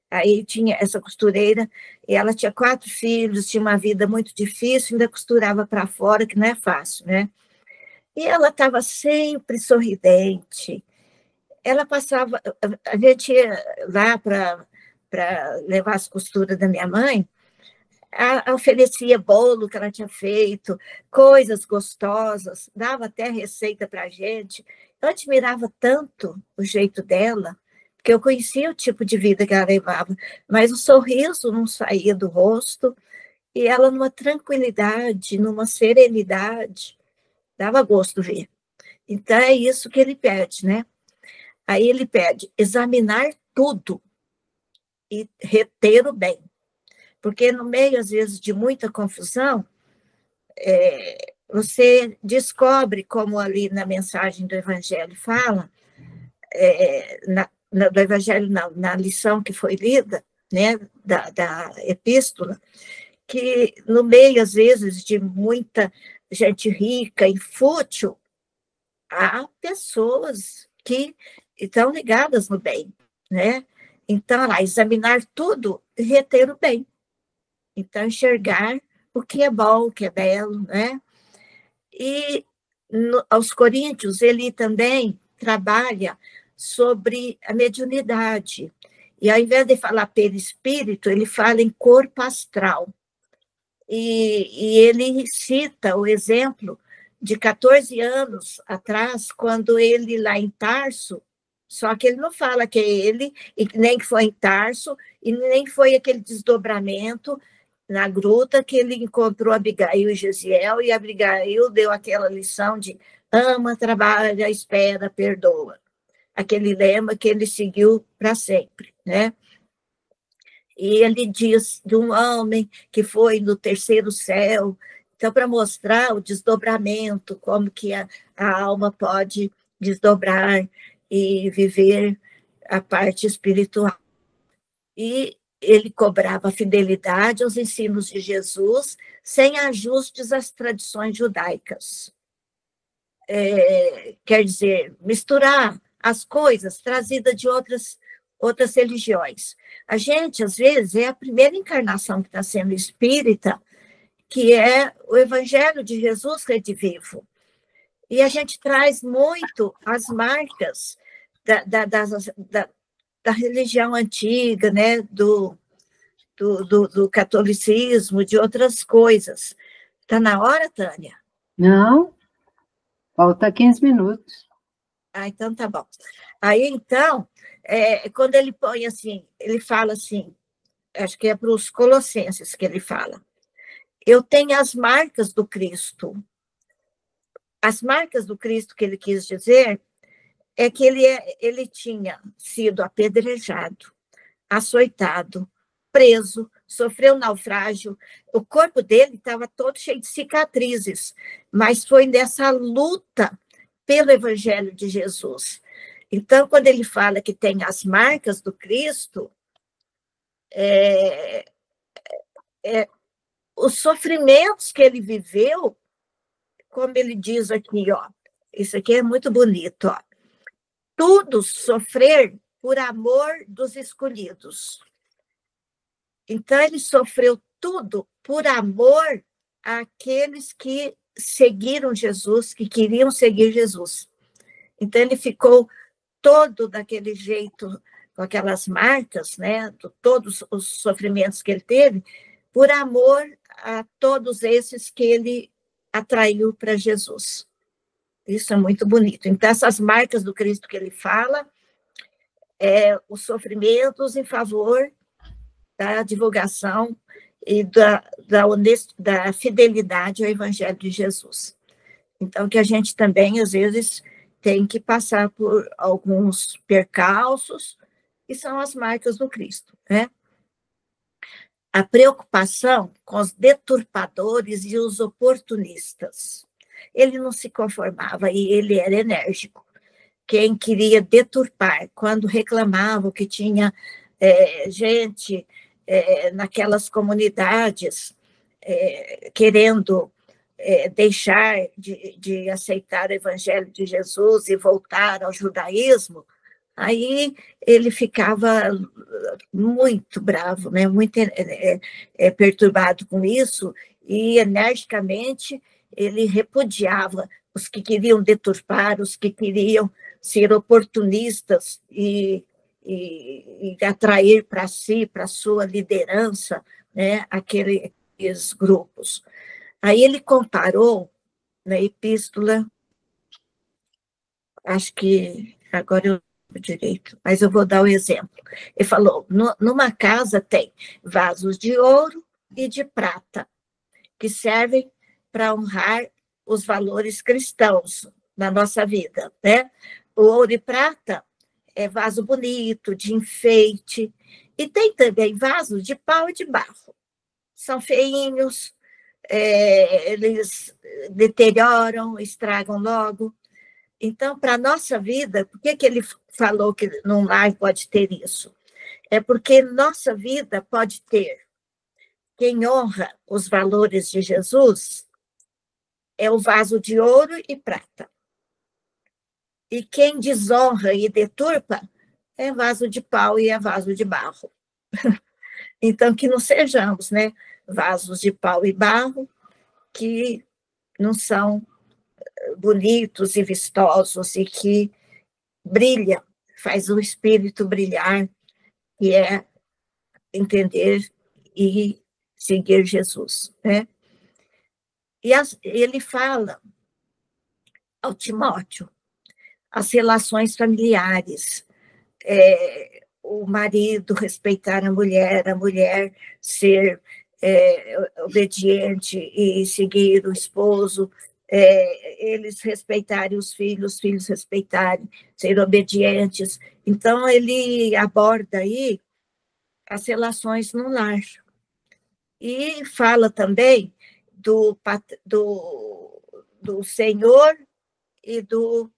Aí tinha essa costureira, e ela tinha 4 filhos, tinha uma vida muito difícil, ainda costurava para fora, que não é fácil, né? E ela estava sempre sorridente. Ela passava, a gente ia lá para levar as costuras da minha mãe, oferecia bolo que ela tinha feito, coisas gostosas, dava até receita para a gente. Eu admirava tanto o jeito dela, porque eu conhecia o tipo de vida que ela levava, mas o sorriso não saía do rosto, e ela numa tranquilidade, numa serenidade, dava gosto ver. Então, é isso que ele pede, né? Aí ele pede examinar tudo e reter o bem. Porque no meio, às vezes, de muita confusão, você descobre, como ali na mensagem do Evangelho fala, do Evangelho, na lição que foi lida, né, da epístola, que no meio, às vezes, de muita gente rica e fútil, há pessoas que estão ligadas no bem, né? Então, lá, examinar tudo e reter o bem. Então, enxergar o que é bom, o que é belo, né? E aos Coríntios, ele também trabalha sobre a mediunidade. E ao invés de falar perispírito, ele fala em corpo astral. E ele cita o exemplo de 14 anos atrás, quando ele lá em Tarso, só que ele não fala que é ele, e nem que foi em Tarso, e nem foi aquele desdobramento na gruta que ele encontrou Abigail e Gesiel, e Abigail deu aquela lição de ama, trabalha, espera, perdoa. Aquele lema que ele seguiu para sempre, né? E ele diz de um homem que foi no terceiro céu, então, para mostrar o desdobramento, como que a alma pode desdobrar e viver a parte espiritual. E ele cobrava fidelidade aos ensinos de Jesus, sem ajustes às tradições judaicas. Quer dizer, misturar as coisas trazidas de outras religiões. A gente, às vezes, é a primeira encarnação que está sendo espírita, que é o Evangelho de Jesus redivivo. E a gente traz muito as marcas da religião antiga, né? do catolicismo, de outras coisas. Está na hora, Tânia? Não, falta 15 minutos. Então tá bom. Aí, então, quando ele põe assim, ele fala assim, acho que é para os Colossenses que ele fala, eu tenho as marcas do Cristo. As marcas do Cristo que ele quis dizer é que ele tinha sido apedrejado, açoitado, preso, sofreu naufrágio, o corpo dele estava todo cheio de cicatrizes, mas foi nessa luta pelo Evangelho de Jesus. Então, quando ele fala que tem as marcas do Cristo, os sofrimentos que ele viveu, como ele diz aqui, ó, isso aqui é muito bonito, ó, tudo sofrer por amor dos escolhidos. Então, ele sofreu tudo por amor àqueles que seguiram Jesus, que queriam seguir Jesus. Então, ele ficou todo daquele jeito, com aquelas marcas, né, todos os sofrimentos que ele teve, por amor a todos esses que ele atraiu para Jesus. Isso é muito bonito. Então, essas marcas do Cristo que ele fala, os sofrimentos em favor da divulgação e da fidelidade ao Evangelho de Jesus. Então, que a gente também, às vezes, tem que passar por alguns percalços, que são as marcas do Cristo, né? A preocupação com os deturpadores e os oportunistas. Ele não se conformava e ele era enérgico. Quem queria deturpar, quando reclamavam que tinha gente naquelas comunidades querendo deixar de aceitar o Evangelho de Jesus e voltar ao judaísmo, aí ele ficava muito bravo, né? Muito perturbado com isso, e energicamente ele repudiava os que queriam deturpar, os que queriam ser oportunistas e atrair para si, para a sua liderança, né, aqueles grupos. Aí ele comparou na epístola, acho que agora eu não direito, mas eu vou dar um exemplo. Ele falou, numa casa tem vasos de ouro e de prata, que servem para honrar os valores cristãos na nossa vida, né? O ouro e prata é vaso bonito, de enfeite, e tem também vasos de pau e de barro. São feinhos, eles deterioram, estragam logo. Então, para a nossa vida, por que ele falou que num lar pode ter isso? É porque nossa vida pode ter quem honra os valores de Jesus é o vaso de ouro e prata. E quem desonra e deturpa é vaso de pau e é vaso de barro. Então, que não sejamos, né, vasos de pau e barro, que não são bonitos e vistosos e que brilham, faz o espírito brilhar, e é entender e seguir Jesus, né? E ele fala ao Timóteo, as relações familiares, o marido respeitar a mulher ser obediente e seguir o esposo, eles respeitarem os filhos respeitarem, ser obedientes. Então, ele aborda aí as relações no lar. E fala também do senhor e do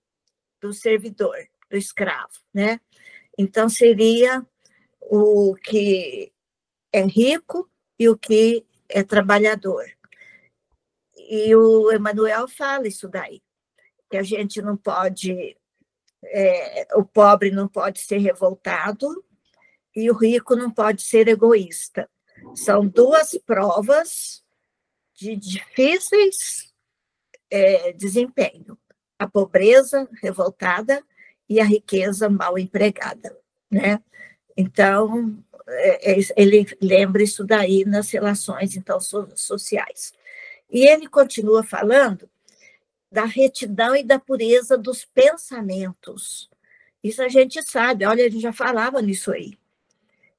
servidor, do escravo, né? Então, seria o que é rico e o que é trabalhador. E o Emmanuel fala isso daí, que a gente não pode, o pobre não pode ser revoltado e o rico não pode ser egoísta. São duas provas de difíceis desempenho. A pobreza revoltada e a riqueza mal empregada, né? Então, ele lembra isso daí nas relações, então, sociais. E ele continua falando da retidão e da pureza dos pensamentos. Isso a gente sabe, olha, ele já falava nisso aí.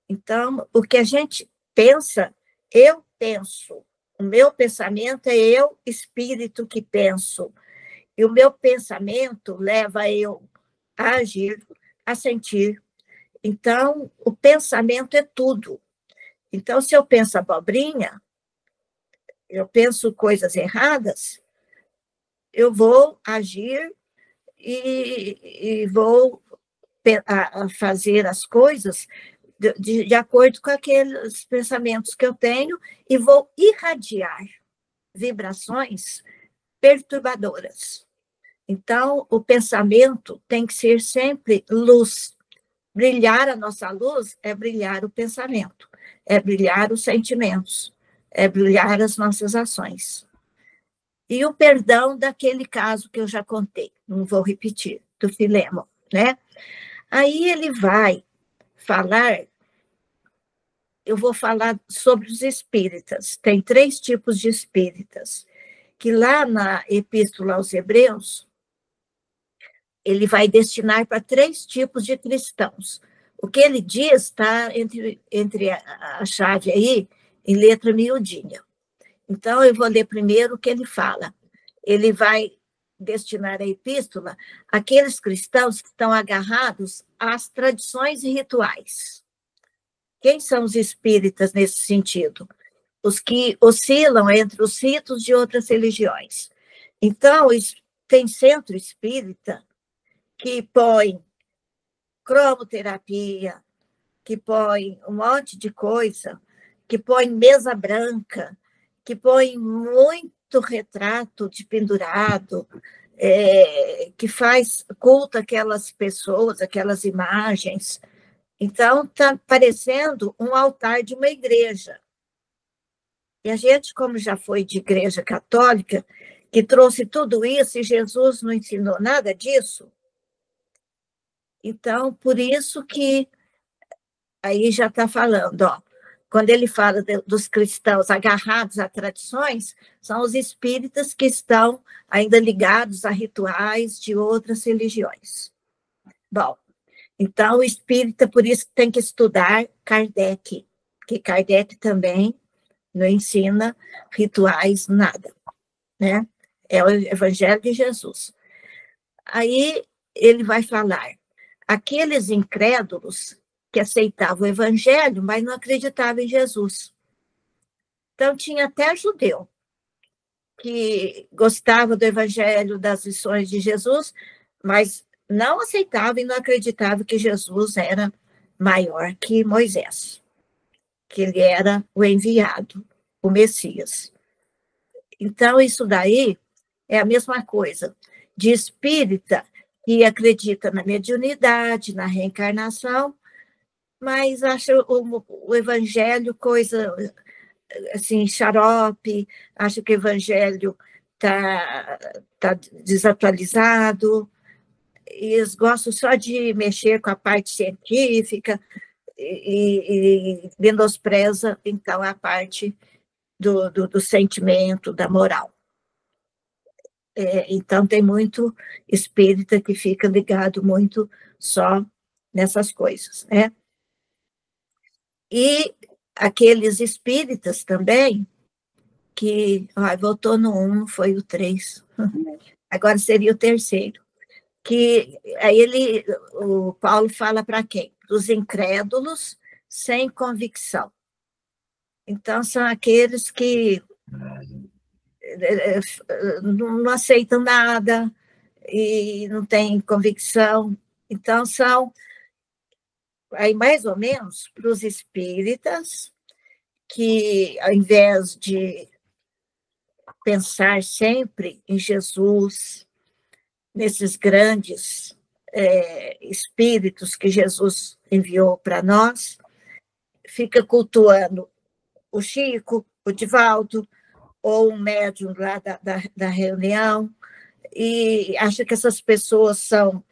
Então, o que a gente pensa, eu penso. O meu pensamento é eu, espírito, que penso. E o meu pensamento leva eu a agir, a sentir. Então, o pensamento é tudo. Então, se eu penso abobrinha, eu penso coisas erradas, eu vou agir e vou fazer as coisas de acordo com aqueles pensamentos que eu tenho e vou irradiar vibrações perturbadoras. Então, o pensamento tem que ser sempre luz. Brilhar a nossa luz é brilhar o pensamento, é brilhar os sentimentos, é brilhar as nossas ações. E o perdão daquele caso que eu já contei, não vou repetir, do Filémon, né? Aí ele vai falar, eu vou falar sobre os espíritas. Tem 3 tipos de espíritas, que lá na Epístola aos Hebreus, ele vai destinar para 3 tipos de cristãos. O que ele diz está entre a chave aí, em letra miudinha. Então, eu vou ler primeiro o que ele fala. Ele vai destinar a epístola àqueles cristãos que estão agarrados às tradições e rituais. Quem são os espíritas nesse sentido? Os que oscilam entre os ritos de outras religiões. Então, tem centro espírita que põe cromoterapia, que põe um monte de coisa, que põe mesa branca, que põe muito retrato de pendurado, que faz culto àquelas pessoas, aquelas imagens. Então, está parecendo um altar de uma igreja. E a gente, como já foi de igreja católica, que trouxe tudo isso, e Jesus não ensinou nada disso, então, por isso que aí já está falando, ó, quando ele fala dos cristãos agarrados a tradições, são os espíritas que estão ainda ligados a rituais de outras religiões. Bom, então o espírita, por isso, tem que estudar Kardec, que Kardec também não ensina rituais, nada, né? É o Evangelho de Jesus. Aí ele vai falar, aqueles incrédulos que aceitavam o Evangelho, mas não acreditavam em Jesus. Então, tinha até judeu que gostava do Evangelho, das lições de Jesus, mas não aceitava e não acreditava que Jesus era maior que Moisés, que ele era o enviado, o Messias. Então, isso daí é a mesma coisa de espírita que acredita na mediunidade, na reencarnação, mas acha o evangelho coisa assim, xarope, acha que o evangelho tá desatualizado, e eles gostam só de mexer com a parte científica e menospreza, então, a parte do sentimento, da moral. Então, tem muito espírita que fica ligado muito só nessas coisas, né? E aqueles espíritas também, que voltou no 1, foi o 3, agora seria o terceiro, que aí o Paulo fala para quem? Dos incrédulos sem convicção. Então, são aqueles que não aceitam nada e não têm convicção. Então, são aí mais ou menos para os espíritas que, ao invés de pensar sempre em Jesus, nesses grandes espíritos que Jesus enviou para nós, fica cultuando o Chico, o Divaldo, ou um médium lá da reunião, e acha que essas pessoas são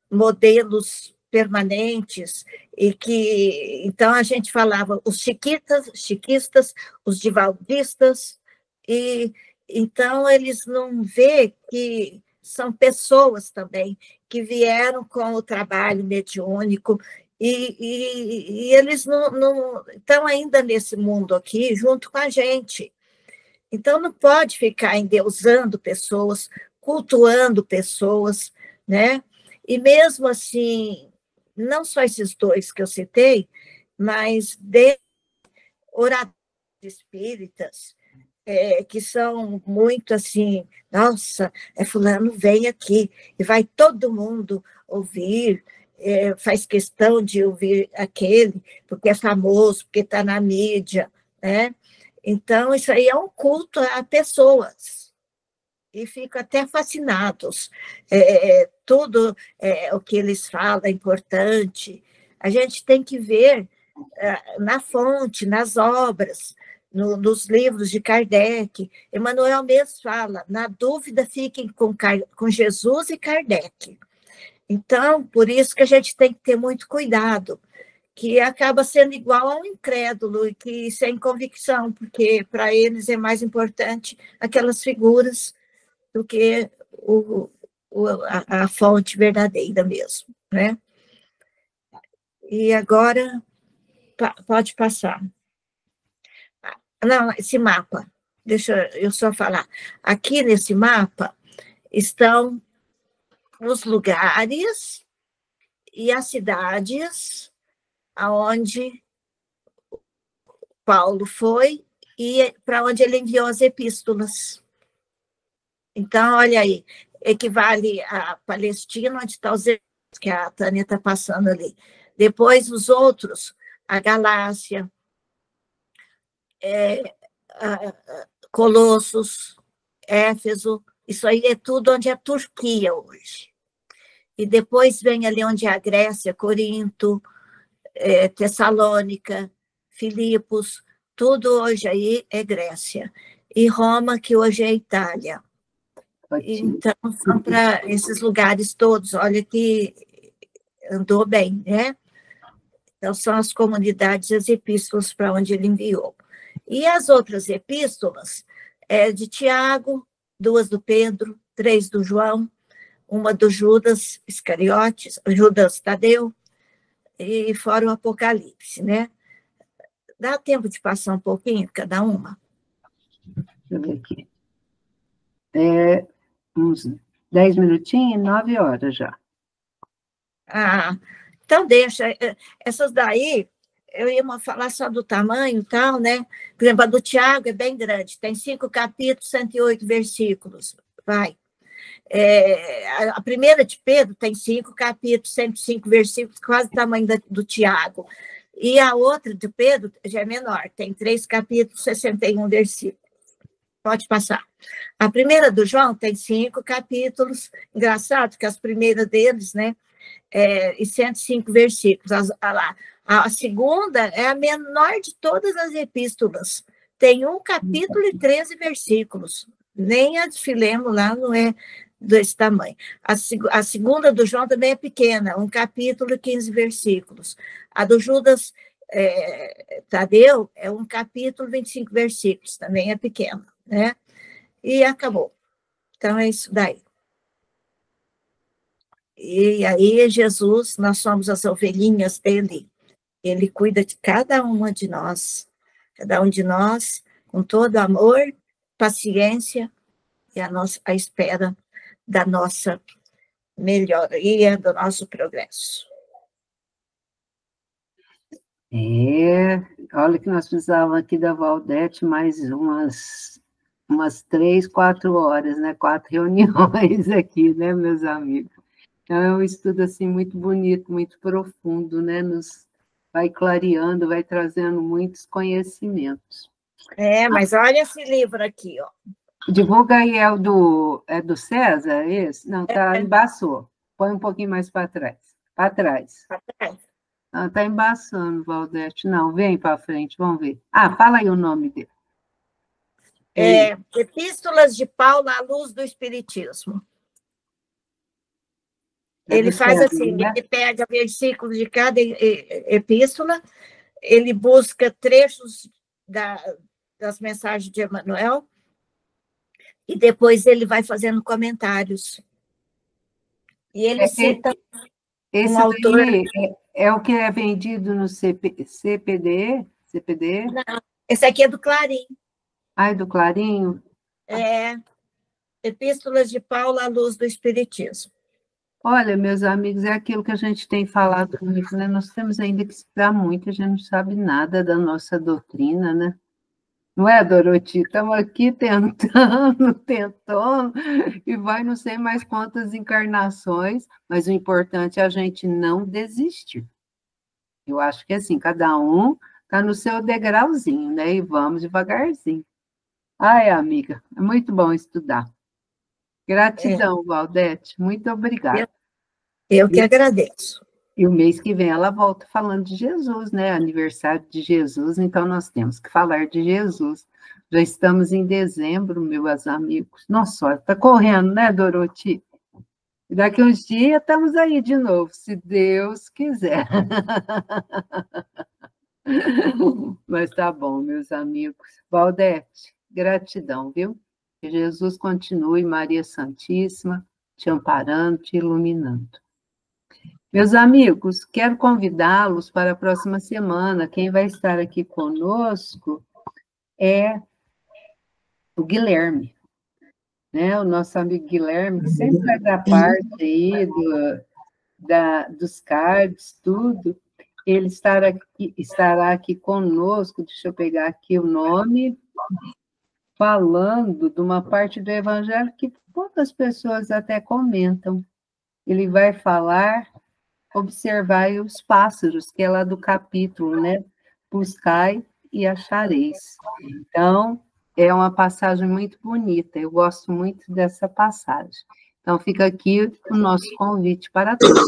modelos permanentes, e que, então, a gente falava os chiquistas, os divaldistas, e então eles não vê que são pessoas também que vieram com o trabalho mediúnico, e eles não estão ainda nesse mundo aqui junto com a gente. Então, não pode ficar endeusando pessoas, cultuando pessoas, né? E mesmo assim, não só esses dois que eu citei, mas de oradores espíritas, que são muito assim, nossa, fulano vem aqui, e vai todo mundo ouvir, faz questão de ouvir aquele, porque é famoso, porque está na mídia, né? Então, isso aí é um culto a pessoas, e ficam até fascinados. Tudo o que eles falam é importante. A gente tem que ver na fonte, nas obras, nos livros de Kardec. Emmanuel mesmo fala, na dúvida, fiquem com Jesus e Kardec. Então, por isso que a gente tem que ter muito cuidado, que acaba sendo igual a um incrédulo e que sem convicção, porque para eles é mais importante aquelas figuras do que a fonte verdadeira mesmo, né? E agora pode passar. Não, esse mapa, deixa eu só falar. Aqui nesse mapa estão os lugares e as cidades aonde Paulo foi e para onde ele enviou as epístolas. Então, olha aí, equivale a Palestina, onde está os que a Tânia está passando ali. Depois, os outros, a Galácia, Colossos, Éfeso, isso aí é tudo onde é a Turquia hoje. E depois vem ali onde é a Grécia, Corinto, Tessalônica, Filipos, tudo hoje aí é Grécia. E Roma, que hoje é Itália. Então, são para esses lugares todos, olha que andou bem, né? Então, são as comunidades, as epístolas para onde ele enviou. E as outras epístolas, de Tiago, 2 do Pedro, 3 do João, uma do Judas Iscariotes, Judas Tadeu, e fora o Apocalipse, né? Dá tempo de passar um pouquinho cada uma? Deixa eu ver aqui. Uns 10 minutinhos, 9 horas já. Então deixa. Essas daí, eu ia falar só do tamanho e tal, né? Por exemplo, a do Tiago é bem grande, tem 5 capítulos, 108 versículos. Vai. A primeira de Pedro tem 5 capítulos, 105 versículos, quase o tamanho do Tiago. E a outra de Pedro já é menor, tem 3 capítulos, 61 versículos. Pode passar. A primeira do João tem 5 capítulos, engraçado que as primeiras deles, né, e 105 versículos. A segunda é a menor de todas as epístolas, tem 1 capítulo e 13 versículos. Nem a de Filemo lá não é desse tamanho. A segunda do João também é pequena, 1 capítulo e 15 versículos. A do Judas Tadeu é 1 capítulo e 25 versículos, também é pequena, né? E acabou. Então, é isso daí. E aí, Jesus, nós somos as ovelhinhas dele. Ele cuida de cada uma de nós, cada um de nós, com todo amor, paciência e a espera da nossa melhoria, do nosso progresso. Olha que nós precisávamos aqui da Valdete mais umas 3, 4 horas, né? 4 reuniões aqui, né, meus amigos? Então, é um estudo, assim, muito bonito, muito profundo, né? Nos vai clareando, vai trazendo muitos conhecimentos. Mas olha esse livro aqui, ó. Divulga aí, é do César, esse? Não, embaçou. Põe um pouquinho mais para trás. Para trás. Para trás. Não, está embaçando, Valdete. Não, vem para frente, vamos ver. Fala aí o nome dele. Epístolas de Paulo à luz do Espiritismo. Ele faz César, assim, né? Ele pega versículos de cada epístola, ele busca trechos das mensagens de Emmanuel, e depois ele vai fazendo comentários. E ele cita esse autor... É o que é vendido no CPD? Não, esse aqui é do Clarim. É do Clarinho? Epístolas de Paulo à luz do Espiritismo. Olha, meus amigos, é aquilo que a gente tem falado muito, né? Nós temos ainda que estudar muito, a gente não sabe nada da nossa doutrina, né? Não é, Doroti? Estamos aqui tentando, e vai não sei mais quantas encarnações, mas o importante é a gente não desistir. Eu acho que, assim, cada um está no seu degrauzinho, né? E vamos devagarzinho. Amiga, é muito bom estudar. Gratidão, Valdete, muito obrigada. Eu que agradeço. E o mês que vem ela volta falando de Jesus, né? Aniversário de Jesus, então nós temos que falar de Jesus. Já estamos em dezembro, meus amigos. Nossa, está correndo, né, Doroti? E daqui uns dias estamos aí de novo, se Deus quiser. Mas tá bom, meus amigos. Valdete, gratidão, viu? Que Jesus continue, Maria Santíssima, te amparando, te iluminando. Meus amigos, quero convidá-los para a próxima semana. Quem vai estar aqui conosco é o Guilherme, né? O nosso amigo Guilherme, que sempre vai dar parte aí dos cards, tudo. Ele estará aqui conosco, deixa eu pegar aqui o nome, falando de uma parte do Evangelho que poucas pessoas até comentam. Ele vai falar, observai os pássaros, que é lá do capítulo, né? Buscai e achareis. Então, é uma passagem muito bonita, eu gosto muito dessa passagem. Então, fica aqui o nosso convite para todos.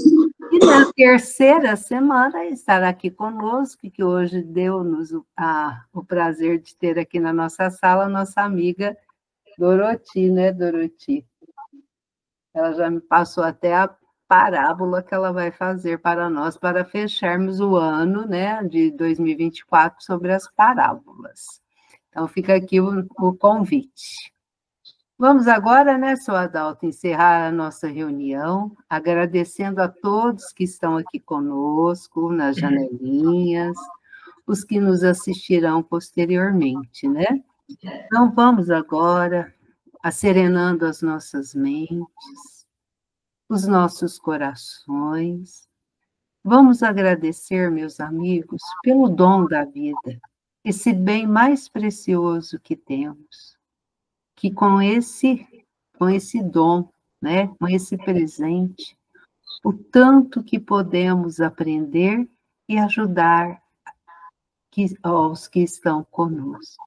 E na terceira semana estará aqui conosco, que hoje deu-nos o prazer de ter aqui na nossa sala a nossa amiga Doroti, né, Doroti? Ela já me passou até a parábola que ela vai fazer para nós, para fecharmos o ano, né, de 2024 sobre as parábolas. Então, fica aqui o convite. Vamos agora, né, seu Adalto, encerrar a nossa reunião, agradecendo a todos que estão aqui conosco, nas janelinhas, os que nos assistirão posteriormente, né? Então, vamos agora, acerenando as nossas mentes, os nossos corações. Vamos agradecer, meus amigos, pelo dom da vida, esse bem mais precioso que temos. Que com esse dom, né, com esse presente, o tanto que podemos aprender e ajudar aos que estão conosco.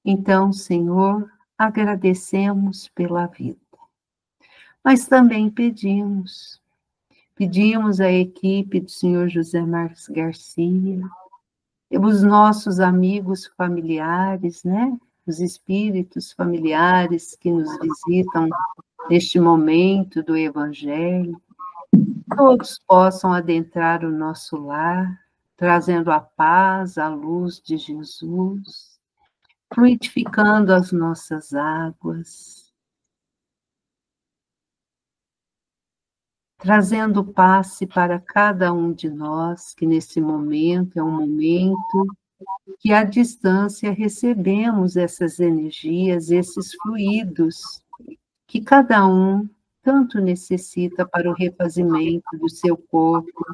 Então, Senhor, agradecemos pela vida. Mas também pedimos à equipe do Senhor José Marques Garcia, os nossos amigos familiares, né? Os espíritos familiares que nos visitam neste momento do Evangelho, todos possam adentrar o nosso lar, trazendo a paz, a luz de Jesus, fluidificando as nossas águas, trazendo passe para cada um de nós, que nesse momento é um momento que à distância recebemos essas energias, esses fluidos, que cada um tanto necessita para o refazimento do seu corpo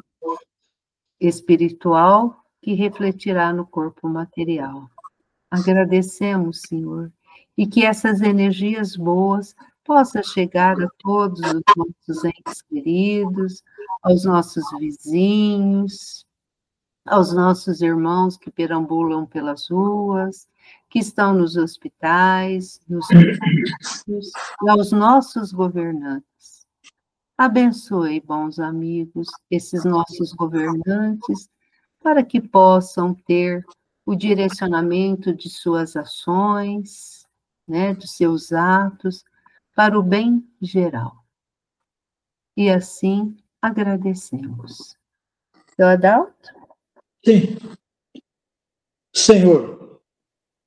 espiritual, que refletirá no corpo material. Agradecemos, Senhor, e que essas energias boas possam chegar a todos os nossos entes queridos, aos nossos vizinhos, aos nossos irmãos que perambulam pelas ruas, que estão nos hospitais, nos presídios, e aos nossos governantes. Abençoe, bons amigos, esses nossos governantes, para que possam ter o direcionamento de suas ações, né, de seus atos, para o bem geral. E assim agradecemos. Seu Adalto? Sim. Senhor,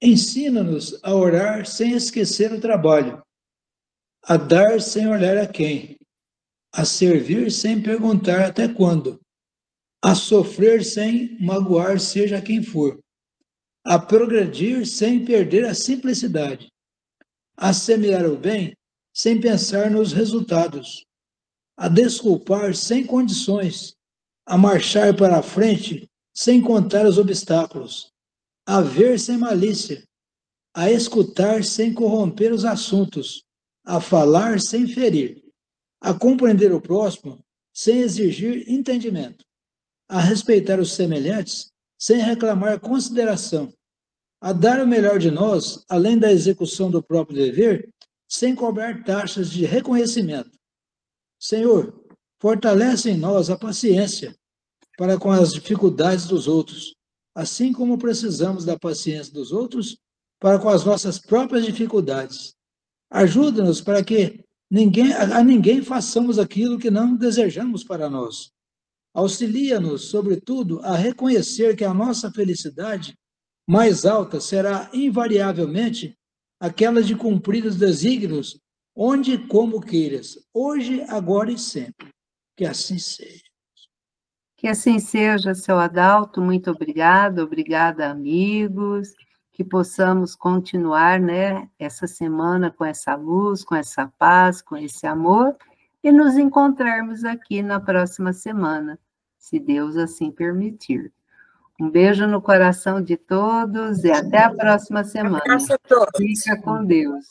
ensina-nos a orar sem esquecer o trabalho, a dar sem olhar a quem, a servir sem perguntar até quando, a sofrer sem magoar seja quem for, a progredir sem perder a simplicidade, a semear o bem sem pensar nos resultados, a desculpar sem condições, a marchar para a frente sem contar os obstáculos, a ver sem malícia, a escutar sem corromper os assuntos, a falar sem ferir, a compreender o próximo sem exigir entendimento, a respeitar os semelhantes sem reclamar consideração, a dar o melhor de nós, além da execução do próprio dever, sem cobrar taxas de reconhecimento. Senhor, fortalece em nós a paciência para com as dificuldades dos outros, assim como precisamos da paciência dos outros para com as nossas próprias dificuldades. Ajuda-nos para que a ninguém façamos aquilo que não desejamos para nós. Auxilia-nos, sobretudo, a reconhecer que a nossa felicidade mais alta será invariavelmente aquela de cumprir os desígnios onde e como queiras, hoje, agora e sempre. Que assim seja. Que assim seja, seu Adalto. Muito obrigada, amigos. que possamos continuar, né, essa semana com essa luz, com essa paz, com esse amor, e nos encontrarmos aqui na próxima semana, se Deus assim permitir. Um beijo no coração de todos e até a próxima semana. Abraço a todos. Fica com Deus.